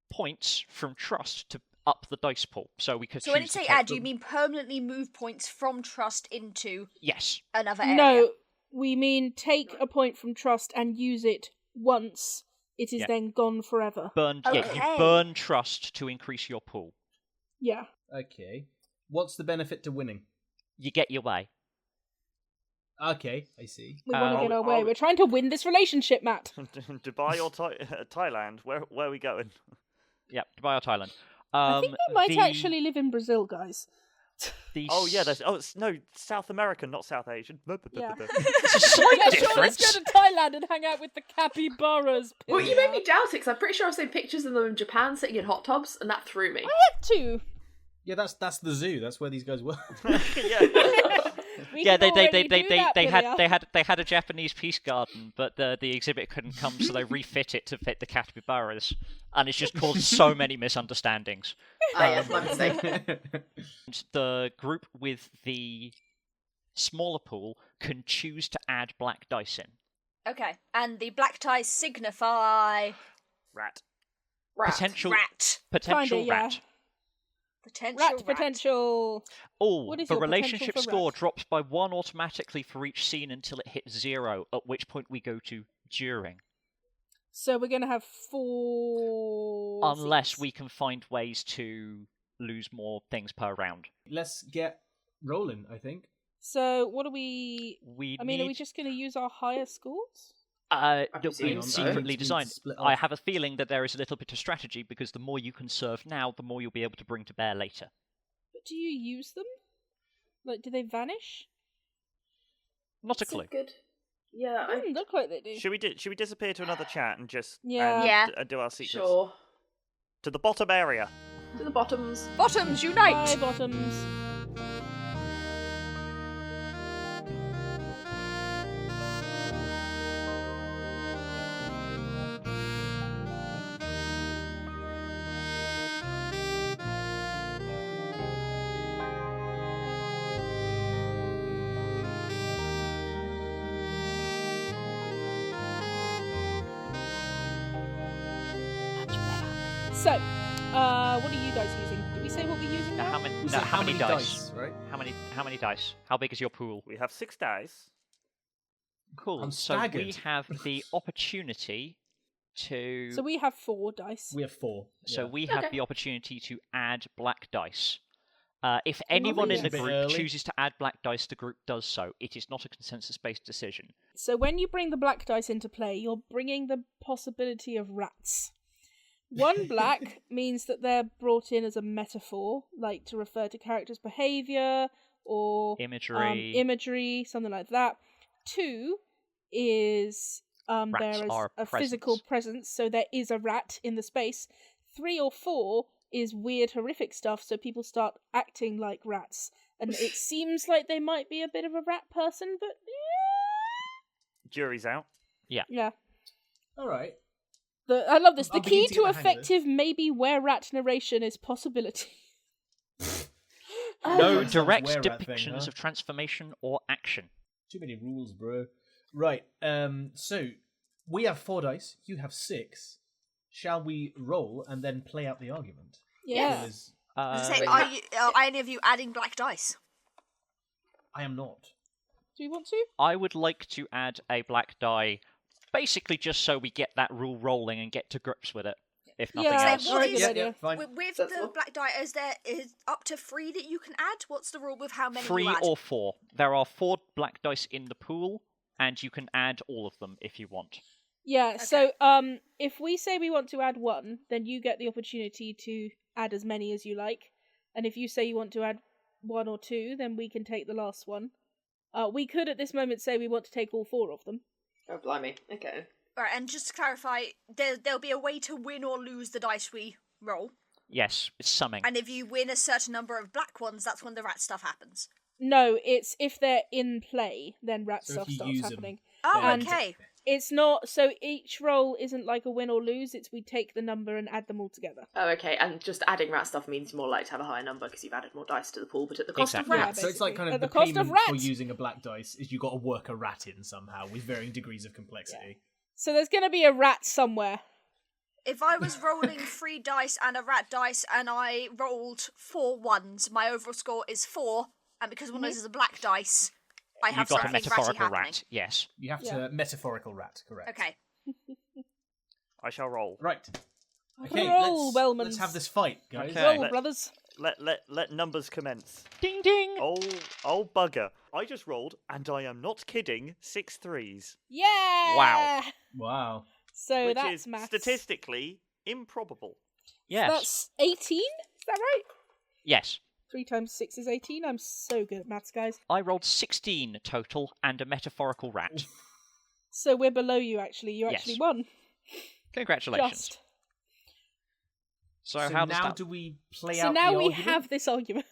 points from trust to up the dice pool. So we could So when you choose to say take add, do you them- mean permanently move points from trust into Yes. another area? No, we mean take a point from trust and use it once. It is Yeah. then gone forever. Yeah, Okay. you burn trust to increase your pool. Yeah. Okay. What's the benefit to winning? You get your way. Okay, I see. We want to get our way. I'll- We're trying to win this relationship, Matt. Dubai or Thailand? Where are we going? Yep, Dubai or Thailand. I think they might actually live in Brazil, guys. Oh yeah, no, South American, not South Asian. Yeah. It's a slight Yeah, sure, difference. let's go to Thailand and hang out with the capybaras. Well, you made me doubt it, because I'm pretty sure I've seen pictures of them in Japan sitting in hot tubs, and that threw me. I had to. Yeah, that's the zoo. That's where these guys were. Yeah. We Yeah, can they already do that, Pilia. they had a Japanese peace garden, but the exhibit couldn't come, so they refit it to fit the capybaras, and it's just caused so many misunderstandings. Yes, my mistake. And the group with the smaller pool can choose to add black dice in. Okay, and the black dice signify Rat. Rat. Potential Kinda, yeah. rat. potential Rat potential. Oh, What is the your potential relationship for score rat? drops by 1 automatically for each scene until it hits 0, at which point we go to during. So we're going to have 4... Unless scenes. we can find ways to lose more things per round. Let's get rolling, I think. So what are we... We I mean, are we need- just going to use our higher scores? that presume we so. secretly It's been designed. split I off. have a feeling that there is a little bit of strategy, because the more you can serve now, the more you'll be able to bring to bear later. But do you use them? Like, do they vanish? Not a It's clue. good. Yeah, Look like they do. Should we disappear to another chat and just Yeah. Yeah. do our secrets sure. to the bottom area? To the bottoms. Bottoms, unite! Bye, bottoms. So, what are you guys using? Did we say what we're using now? How many dice? Right? How many dice? How big is your pool? We have 6 dice. Cool. I'm So we staggered. have the opportunity to. So we have 4 dice. We have 4. So yeah. we have the opportunity to add black dice. If anyone in the A bit group early. chooses to add black dice, the group does so. It is not a consensus-based decision. So when you bring the black dice into play, you're bringing the possibility of rats. 1 black means that they're brought in as a metaphor, like to refer to characters' behaviour or Imagery. something like that. 2 is Rats there is are a physical presence. presence, so there is a rat in the space. 3 or 4 is weird, horrific stuff, so people start acting like rats. And it seems like they might be a bit of a rat person, but Jury's out. yeah. All right. I love this. I'm The key beginning to to get the hang of effective maybe were-rat narration is possibility. No Sounds direct were-rat thing, depictions huh? of transformation or action. Too many rules, bro. Right. So we have 4 dice. You have 6. Shall we roll and then play out the argument? Yeah. Because Say, are any of you adding black dice? I am not. Do you want to? I would like to add a black die, basically just so we get that rule rolling and get to grips with it, if nothing Yeah, else. Say, Alright, what good is idea. fine. with That's the all. black die? Is up to 3 that you can add? What's the rule with how many 3 you add? or 4. There are 4 black dice in the pool, and you can add all of them if you want. Yeah, so if we say we want to add 1, then you get the opportunity to add as many as you like. And if you say you want to add 1 or 2, then we can take the last one. We could at this moment say we want to take all 4 of them. Oh, blimey. Okay. Right, and just to clarify, there'll be a way to win or lose the dice we roll. Yes, it's summing. And if you win a certain number of black ones, that's when the rat stuff happens. No, it's if they're in play, then rat So if stuff you starts use 'em. happening. Oh, And- okay. It's not, so each roll isn't like a win or lose, it's we take the number and add them all together. Oh, okay. And just adding rat stuff means you're more likely to have a higher number because you've added more dice to the pool, but at the cost Exactly. of Yeah, rats. So it's like kind of At the the cost of payment for rat. using a black dice is you got to work a rat in somehow with varying degrees of complexity. So there's going to be a rat somewhere. If I was rolling 3 dice and a rat dice and I rolled 4 ones, my overall score is 4, and because one of those is a black dice, I have You've got a something ratty metaphorical happening. rat, yes. You have to metaphorical rat, correct? Okay. I shall roll. Right. Okay, Roll, Wellmans. let's have this fight, guys. Okay. Roll, Let- brothers. Let numbers commence. Ding ding! Oh bugger. I just rolled, and I am not kidding, 6 threes. Yeah! Wow. Wow. So which that's is maths. statistically improbable. Yes. That's 18? Is that right? Yes. 3 times 6 is 18. I'm so good at maths, guys. I rolled 16 total and a metaphorical rat. So we're below you, actually. You Yes. actually won. Congratulations. Just. So So how does now that... do we play So out now the we argument? have this argument.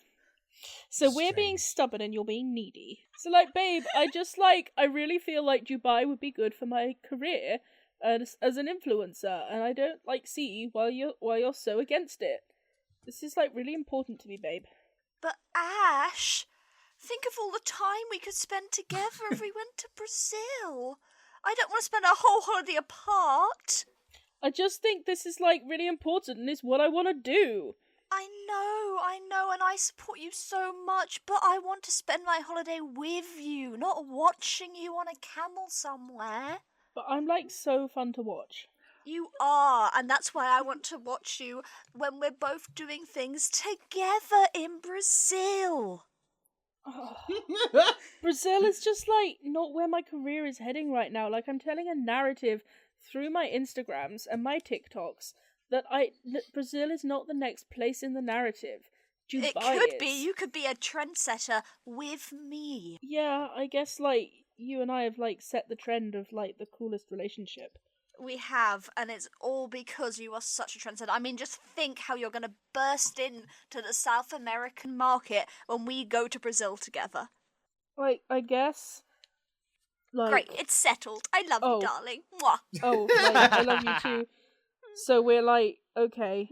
So we're being Strange. stubborn and you're being needy. So, babe, I really feel like Dubai would be good for my career as an influencer, and I don't, see why you're so against it. This is, really important to me, babe. But Ash, think of all the time we could spend together if we went to Brazil. I don't want to spend our whole holiday apart. I just think this is, really important and it's what I want to do. I know, and I support you so much, but I want to spend my holiday with you, not watching you on a camel somewhere. But I'm, so fun to watch. You are, and that's why I want to watch you when we're both doing things together in Brazil. Brazil is just, not where my career is heading right now. I'm telling a narrative through my Instagrams and my TikToks that Brazil is not the next place in the narrative. Dubai It could is. be. You could be a trendsetter with me. Yeah, I guess, you and I have, set the trend of, the coolest relationship. we have, and it's all because you are such a trendsetter. I mean, just think how you're going to burst in to the South American market when we go to Brazil together. Like, I guess. Like, Great, it's settled. I love you, darling. Mwah. Oh, like, I love you too. So we're like, okay.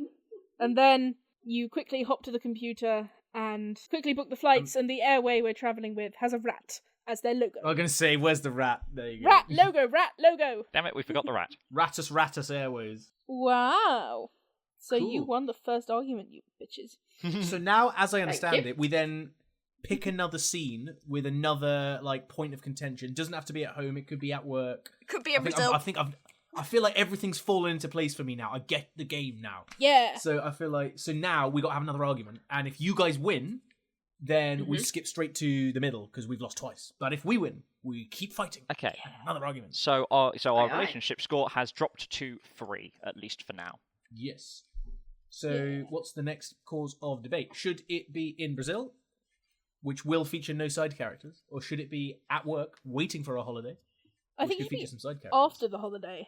And then you quickly hop to the computer and quickly book the flights, and the airway we're travelling with has a rat as their logo. I was going to say, where's the rat? There you go. Rat logo! Damn it, we forgot the rat. Rattus Airways. Wow. So Cool. you won the first argument, you bitches. So now, as I understand Thank you. it, we then pick another scene with another like point of contention. Doesn't have to be at home. It could be at work. Could be in Brazil. I feel like everything's fallen into place for me now. I get the game now. Yeah. So I feel like now we got to have another argument. And if you guys win, then we skip straight to the middle because we've lost twice. But if we win, we keep fighting. Okay. Another argument. So our Aye. relationship score has dropped to 3, at least for now. Yes. So what's the next cause of debate? Should it be in Brazil, which will feature no side characters, or should it be at work waiting for a holiday, I which think could it'd be feature some side characters, after the holiday.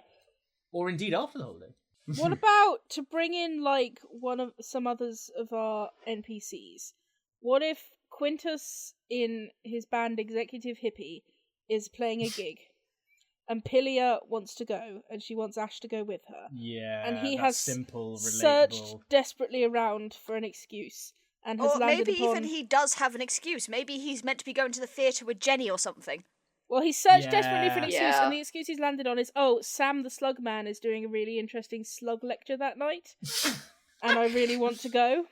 or indeed after the holiday? What about to bring in like some others of our NPCs? What if Quintus in his band Executive Hippie is playing a gig, and Pilia wants to go, and she wants Ash to go with her. Yeah, And he that's has simple, relatable. searched desperately around for an excuse, and has Or landed maybe upon... even he does have an excuse. Maybe he's meant to be going to the theatre with Jenny or something. Well, he searched desperately for an excuse, Yeah. and the excuse he's landed on is, Sam the Slug Man is doing a really interesting slug lecture that night, and I really want to go.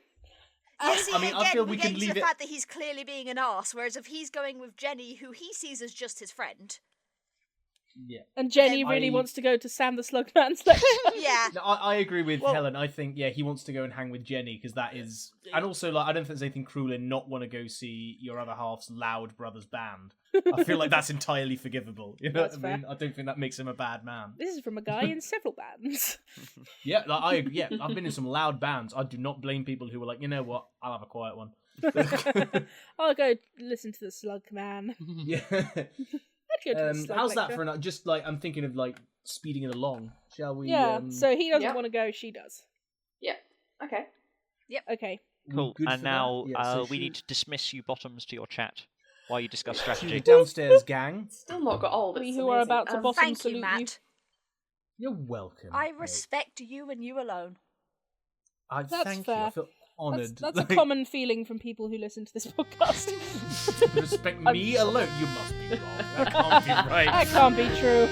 See, I mean, I again, feel we we get can into leave the it- fact that he's clearly being an arse, whereas if he's going with Jenny, who he sees as just his friend, Yeah. And Jenny then really I- wants to go to Sam the Slug Man's lecture. yeah, No, I agree with Helen. I think, he wants to go and hang with Jenny, because that is... And also, like, I don't think there's anything cruel in not want to go see your other half's loud brother's band. I feel like that's entirely forgivable. You know That's what I mean? I don't think that makes him a bad man. This is from a guy in several bands. Yeah, like, I've been in some loud bands. I do not blame people who were like, you know what, I'll have a quiet one. I'll go listen to the Slug Man. Yeah. I'd go to the Slug How's that lecture. for an... Just, like, I'm thinking of, like, speeding it along. Shall we... Yeah, so he doesn't Yeah. want to go, she does. Yeah. Okay. Okay. Cool. good And for now that? Yeah, so we should- need to dismiss you bottoms to your chat while you discuss to strategy. the downstairs gang. Still not got all. We who are about to bottom thank salute you, Matt. You're welcome. I mate. respect you and you alone. Thank That's you. fair. I feel honoured. That's a common feeling from people who listen to this podcast. Respect me alone. You must be wrong. That can't be right. That can't be true.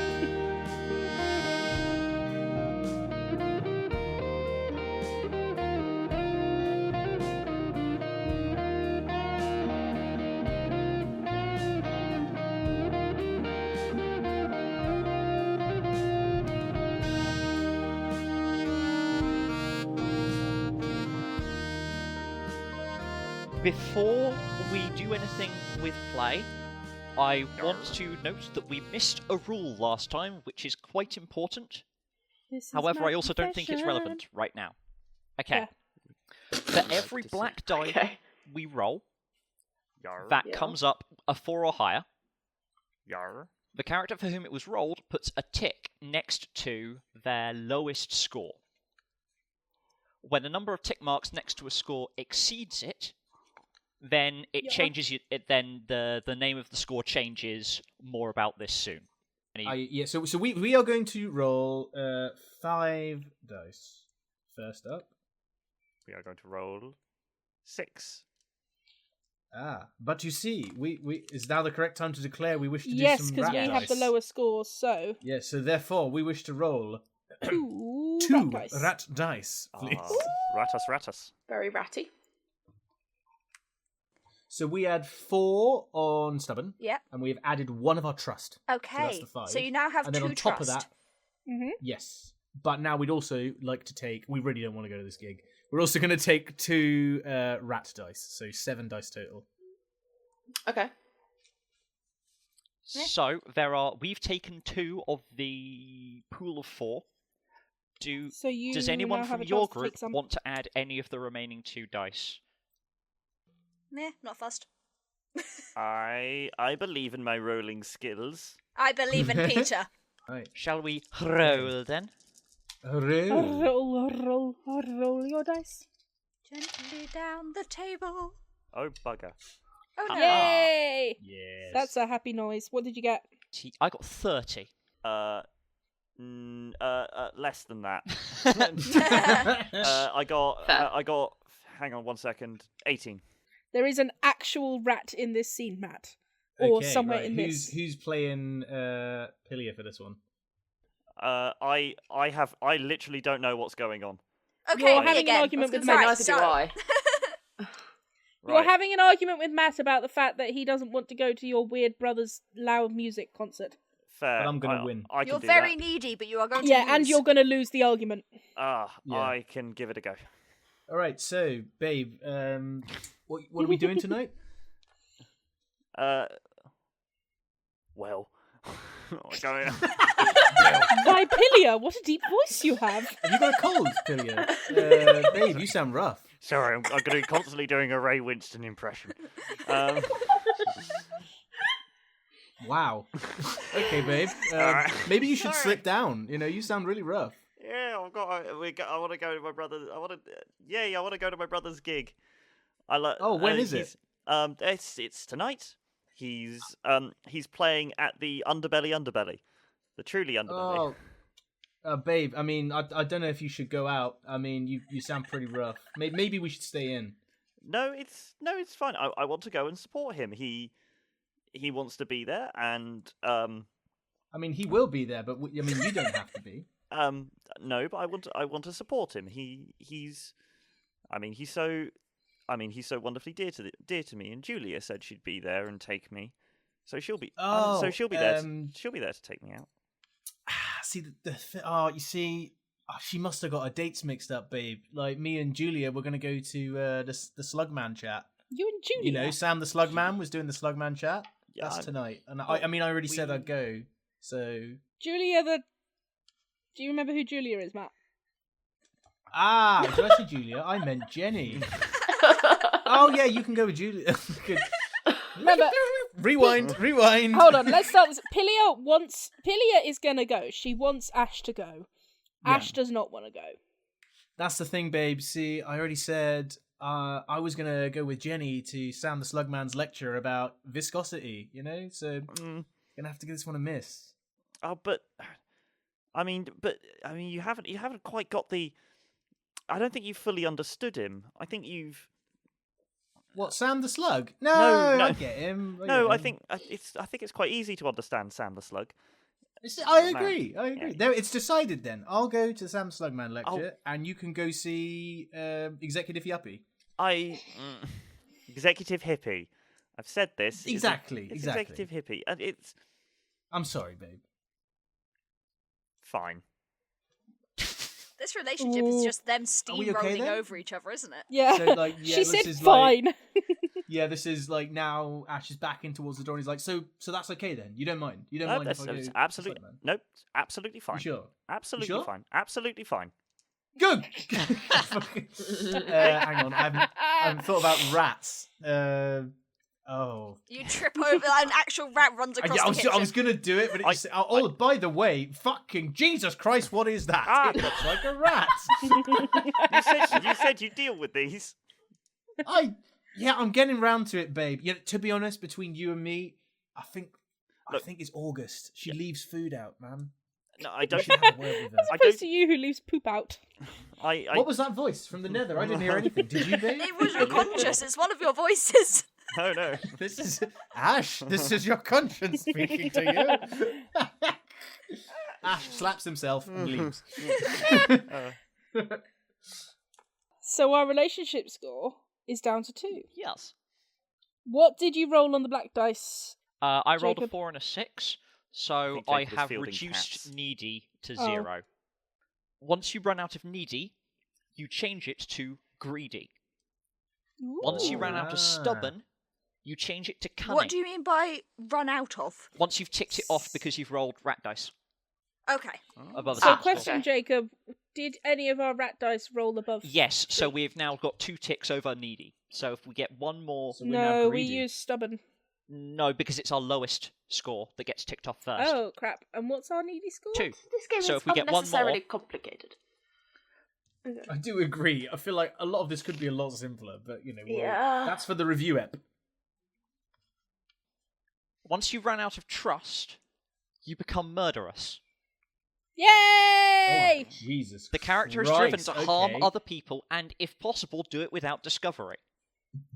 Before we do anything with play, I want to note that we missed a rule last time, which is quite important. This is However, my I also don't think it's profession. relevant right now. Okay. Yeah. For every black die Okay. we roll, Yar. that Yeah. comes up a 4 or higher. Yar. The character for whom it was rolled puts a tick next to their lowest score. When the number of tick marks next to a score exceeds it, then it Yeah. changes. Then the name of the score changes. More about this soon. So we are going to roll 5 dice. First up. We are going to roll 6. But you see, we is now the correct time to declare we wish to do Yes, some because rat we have the dice. lower scores, so... Yeah, so therefore we wish to roll 2 2 rat dice. rat dice, please. Rattus. Very ratty. So we add 4 on stubborn, Yep. and we have added 1 of our trust. Okay. the 5. So you now have And then 2 on top trust. of that, Mm-hmm. yes. But now we'd also like to take... We really don't want to go to this gig. We're also going to take 2 rat dice, so 7 dice total. Okay. So we've taken 2 of the pool of 4. So you Does now anyone have from a your chance to group take some. want to add any of the remaining 2 dice? Meh, not fussed. I believe in my rolling skills. I believe in Peter. Right. Shall we roll then? Roll your dice. Gently down the table. Oh, bugger. Oh no. Yay! Yes. That's a happy noise. What did you get? I got 30. Less than that. I got. Hang on 1 second. 18. There is an actual rat in this scene, Matt. Or Okay, somewhere right. in this. Who's playing Pilia for this one? I literally don't know what's going on. Okay, You're having again. an argument with Right, Matt. neither do I. You're Right. having an argument with Matt about the fact that he doesn't want to go to your weird brother's loud music concert. Fair. But I'm gonna win. I can You're do very that. needy, but you are going to Yeah, lose. and you're going to lose the argument. Yeah. I can give it a go. All right, so babe, what are we doing tonight? Well, I'm going. Vipilia, what a deep voice you have. Have you got a cold, Pilia? Babe, you sound rough. Sorry, I'm going to be constantly doing a Ray Winston impression. Wow. Okay, babe. Alright. Maybe you should Sorry. slip down. You sound really rough. Yeah, I want to go to my brother. I want to go to my brother's gig. Oh, when is it? It's tonight. He's playing at the Underbelly, the truly Underbelly. Babe. I mean, I don't know if you should go out. I mean, you sound pretty rough. Maybe we should stay in. No, it's fine. I want to go and support him. He wants to be there, and I mean, he will be there, but you don't have to be. no, but I want to support him. He's so wonderfully dear to me. And Julia said she'd be there and take me, so she'll be there. She'll be there to take me out. See she must have got her dates mixed up, babe. Like me and Julia were gonna go to the Slugman chat. You and Julia? Sam the Slugman was doing the Slugman chat. Yeah, That's tonight, and I already said I'd go. So Julia Do you remember who Julia is, Matt? did I say Julia? I meant Jenny. Oh yeah, you can go with Julia. Good. Remember, Rewind. hold on, let's start this. Pilia is gonna go. She wants Ash to go. Yeah. Ash does not want to go. That's the thing, babe. See, I already said I was gonna go with Jenny to Sam the Slugman's lecture about viscosity. So gonna have to give this one a miss. Oh, but you haven't quite got the. I don't think you fully understood him. I think you've. What, Sam the Slug? No, No. I get him. I think it's quite easy to understand Sam the Slug. I agree. There, it's decided then. I'll go to Sam Slugman lecture, Oh. and you can go see Executive Yuppie. Executive hippie. I've said this. Exactly. It's executive hippie, and it's I'm sorry, babe. fine. This relationship is just them we okay steamrolling then? over each other, isn't it? Yeah. So, She this said is fine. this is now Ash is backing towards the door, and he's like, so that's okay then. You don't mind. You don't mind if I go. It's to absolutely Slugman? nope. It's absolutely fine. You sure? Absolutely You sure? fine. Absolutely fine. Good. Hang on, I haven't thought about rats. You trip over an actual rat runs across the kitchen. I was gonna do it, but it just. By the way, fucking Jesus Christ, what is that? It looks like a rat. You said you deal with these. I'm getting round to it, babe. To be honest, between you and me, I think it's August. She leaves food out, man. No, I don't. Have a word with her. As opposed to you who leaves poop out. What was that voice from the Nether? I didn't hear anything. Did you, babe? It was your conscious. It's one of your voices. No. This is Ash. This is your conscience speaking to you. Ash slaps himself and leaves. So our relationship score is down to 2. Yes. What did you roll on the black dice? I rolled a Jacob? 4 and a 6, so think I Jacob was have fielding reduced cats. needy to Oh. 0. Once you run out of needy, you change it to greedy. Once you run out of stubborn, you change it to cunning. What do you mean by run out of? Once you've ticked it off because you've rolled rat dice Okay. above So the question, Jacob, did any of our rat dice roll above? Yes, so we've now got 2 ticks over needy. So if we get one more... So we're now No, we greedy. used stubborn. No, because it's our lowest score that gets ticked off first. Oh, crap. And what's our needy score? 2. This game So is if we get one more- unnecessarily complicated. I do agree. I feel like a lot of this could be a lot simpler, but Yeah. that's for the review ep. Once you run out of trust, you become murderous. Yay! Oh, Jesus. The character is driven to harm other people and, if possible, do it without discovery.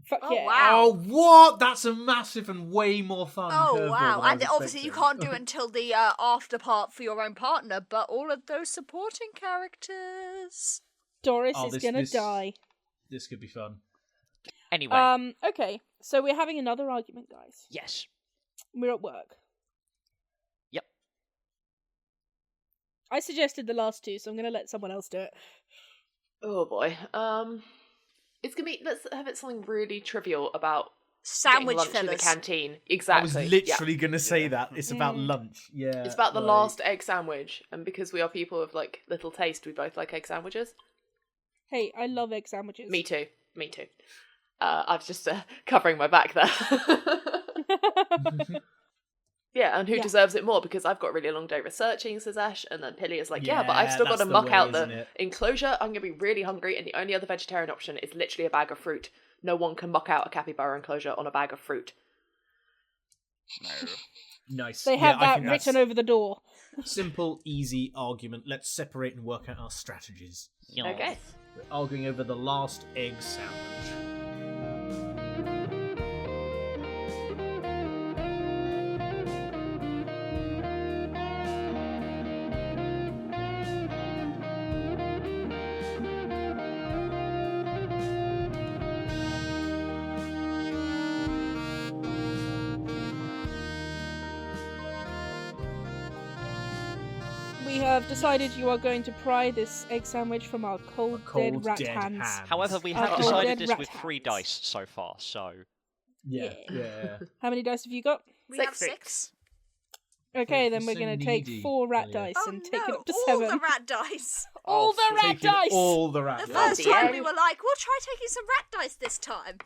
Fuck Oh, yeah. wow. Oh, what? That's a massive and way more fun. Oh curveball wow! than I And was obviously you expecting. can't do it until the after part for your own partner, but all of those supporting characters. Doris Oh, is this- gonna this- die. This could be fun. Anyway, Okay, so we're having another argument, guys. yes. We're at work. Yep. I suggested the last two, so I'm gonna let someone else do it. Oh boy. It's gonna be. Let's have it something really trivial about Sandwich getting lunch in the fillers. canteen. I Exactly. was yeah. literally going to say that. It's about lunch. Yeah. It's about the like- last egg sandwich, and because we are people of like little taste, we both like egg sandwiches. Hey, I love egg sandwiches. Me too. Me too. I was just covering my back there. Yeah, and who Yeah. deserves it more? Because I've got a really long day researching, says Ash, and then Pilly is like, yeah, but I've Yeah, still got to that's the muck way, out isn't the it? enclosure. I'm going to be really hungry, and the only other vegetarian option is literally a bag of fruit. No one can muck out a capybara enclosure on a bag of fruit. No. Nice. They Yeah, have I that think that's written over the door. simple, easy argument. Let's separate and work out our strategies. Okay. We're arguing over the last egg sandwich. We have decided you are going to pry this egg sandwich from our cold, dead rat hands. However, we Our have cold decided dead this rat with 3 hands. dice so far, so... Yeah. Yeah. Yeah. How many dice have you got? We have Six. 6. Okay, Oh, then you're we're so going to take needy, 4 rat Elliot. dice Oh and no! take it up to all 7. the rat dice. All the rat Taking dice! all the rat The dice. first time we were like, we'll try taking some rat dice this time.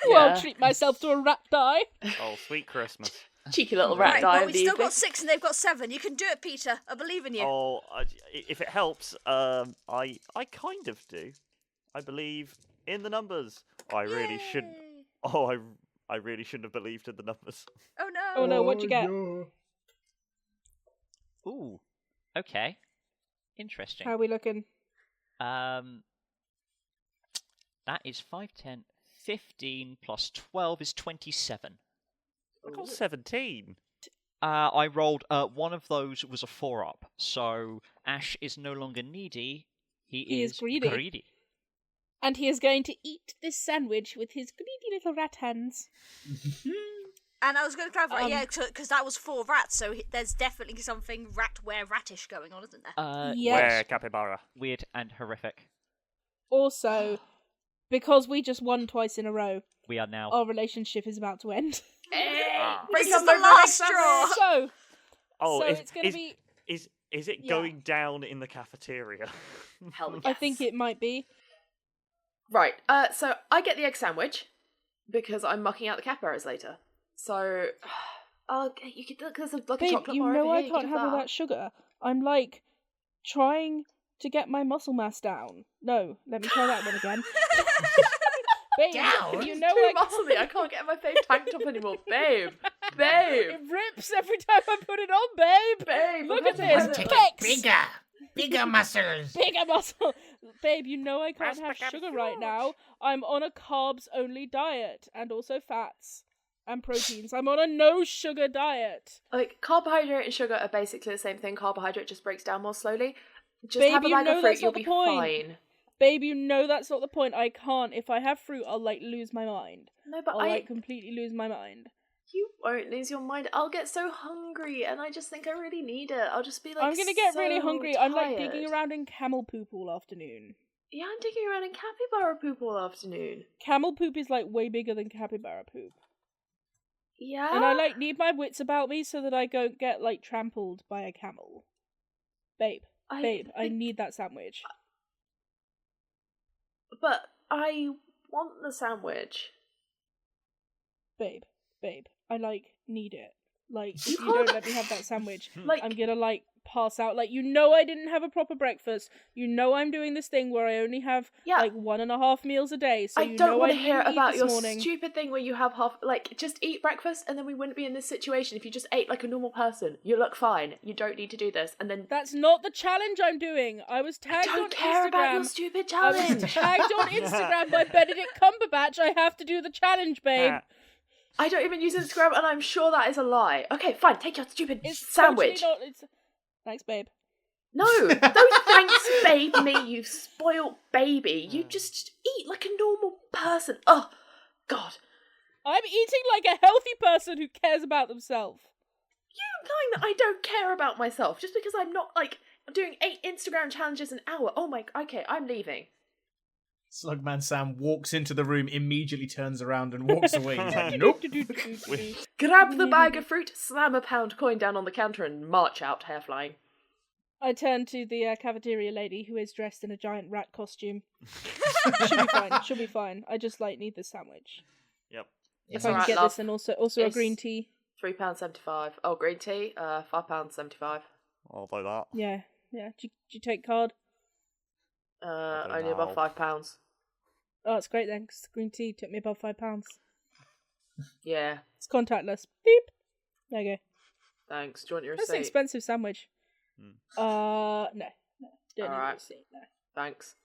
Well, Yeah. I'll treat myself to a rat die. Oh, sweet Christmas. Cheeky little rat Right, die but in we've the still evening. got 6 and they've got 7. You can do it, Peter. I believe in you. Oh, if it helps, I kind of do. I believe in the numbers. I really shouldn't. Yay. Oh, I really shouldn't have believed in the numbers. Oh no! Oh no, what'd you get? no. Ooh. Okay. Interesting. How are we looking? That is 5, 10, 15 plus 12 is 27. I got 17. I rolled, one of those was a 4-up, so Ash is no longer needy, he is greedy. And he is going to eat this sandwich with his greedy little rat hands. And I was going to clarify, Um, because that was 4 rats, so there's definitely something ratish going on, isn't there? Yes. Where capybara? Weird and horrific. Also, because we just won twice in a row, We are now... our relationship is about to end. This is the last straw. So, Oh, so is, it's going to is, be... is it Yeah. going down in the cafeteria? Hell yes. I think it might be. Right, so I get the egg sandwich because I'm mucking out the capybaras later. So, you could look, there's like a Babe, chocolate you bar know over I here, you can't could have all that. that sugar. I'm like trying to get my muscle mass down. No, let me try that one again. Babe, Down? you know Too I muscly, I can't get my fave tank top anymore. Babe! Babe! It rips every time I put it on, babe. Babe! Look I've at had this. to- Pecs. Bigger muscles. Bigger muscle. Babe, you know I can't Where's have the sugar right now. I'm on a carbs-only diet, and also fats and proteins. I'm on a no-sugar diet. Like, carbohydrate and sugar are basically the same thing. Carbohydrate just breaks down more slowly. Just Babe, have a you bag know of fruit, that's you'll not the be point. fine. Babe, you know that's not the point. I can't. If I have fruit, I'll, lose my mind. No, but I'll, completely lose my mind. You won't lose your mind. I'll get so hungry, and I just think I really need it. I'll just be like, I'm gonna get really so hungry. I'm, tired. digging around in camel poop all afternoon. Yeah, I'm digging around in capybara poop all afternoon. Camel poop is, way bigger than capybara poop. Yeah? And I, need my wits about me so that I don't get, trampled by a camel. Babe, I think- need that sandwich. But I want the sandwich. Babe, babe. I need it. If you don't let me have that sandwich, I'm gonna pass out. I didn't have a proper breakfast. I'm doing this thing where I only have 1.5 meals a day. So I don't want to hear about your morning. stupid thing where you have half. Just eat breakfast, and then we wouldn't be in this situation if you just ate like a normal person. You look fine. You don't need to do this. And then that's not the challenge I'm doing. I was tagged on Instagram. I don't care about your stupid challenge. I was tagged on Instagram by Benedict Cumberbatch. I have to do the challenge, babe. I don't even use Instagram, and I'm sure that is a lie. Okay, fine. Take your stupid sandwich. Totally not, thanks, babe. No, don't thanks, babe me, you spoiled baby. You just eat like a normal person. Oh, God. I'm eating like a healthy person who cares about themselves. You implying that I don't care about myself just because I'm not, doing 8 Instagram challenges an hour. Oh my, okay, I'm leaving. Slugman Sam walks into the room, immediately turns around and walks away. He's like, nope. Grab the bag of fruit, slam a £1 coin down on the counter and march out, hair flying. I turn to the cafeteria lady who is dressed in a giant rat costume. She'll be fine. I just need this sandwich. Yep. If I can get this and also a green tea. £3.75. Oh, green tea, £5.75. I'll do that. Yeah. Do you take card? Only above £5. Oh, it's great then, 'cause green tea took me above £5. Yeah. It's contactless. Beep. There you go. Thanks. Do you want your That's receipt? an expensive sandwich. No. Don't need a Alright. receipt, no. Thanks.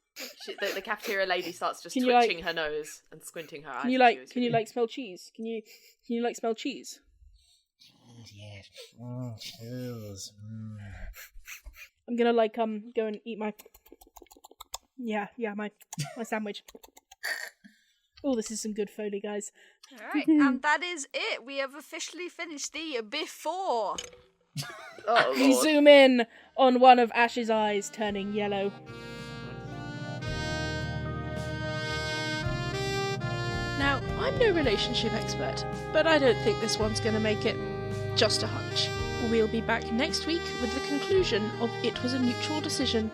The cafeteria lady starts just twitching her nose and squinting her eyes. Can you smell cheese? Can you smell cheese? Yes. Chills. I'm gonna go and eat my my sandwich. Oh, this is some good Foley, guys. Alright, and that is it. We have officially finished the before. Oh, We Lord. zoom in on one of Ash's eyes turning yellow. Now, I'm no relationship expert, but I don't think this one's gonna make it. Just a hunch. We'll be back next week with the conclusion of It Was a Mutual Decision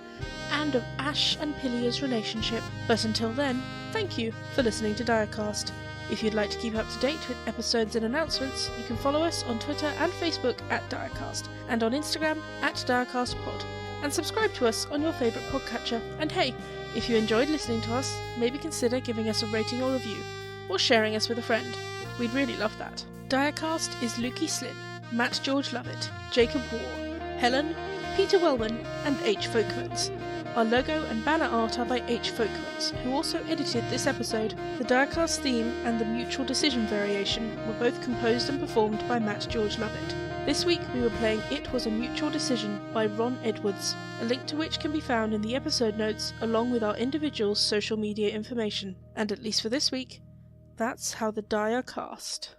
and of Ash and Pilia's relationship. But until then, thank you for listening to Direcast. If you'd like to keep up to date with episodes and announcements, you can follow us on Twitter and Facebook at Direcast, and on Instagram at DirecastPod, and subscribe to us on your favourite podcatcher. And hey, if you enjoyed listening to us, maybe consider giving us a rating or review, or sharing us with a friend. We'd really love that. Direcast is Lukey Slim, Matt George Lovett, Jacob War, Helen, Peter Wellman, and H Folkmans. Our logo and banner art are by H Folkmans, who also edited this episode. The Direcast theme and the Mutual Decision variation were both composed and performed by Matt George Lovett. This week we were playing It Was a Mutual Decision by Ron Edwards, a link to which can be found in the episode notes along with our individual social media information. And at least for this week, that's how the die are cast.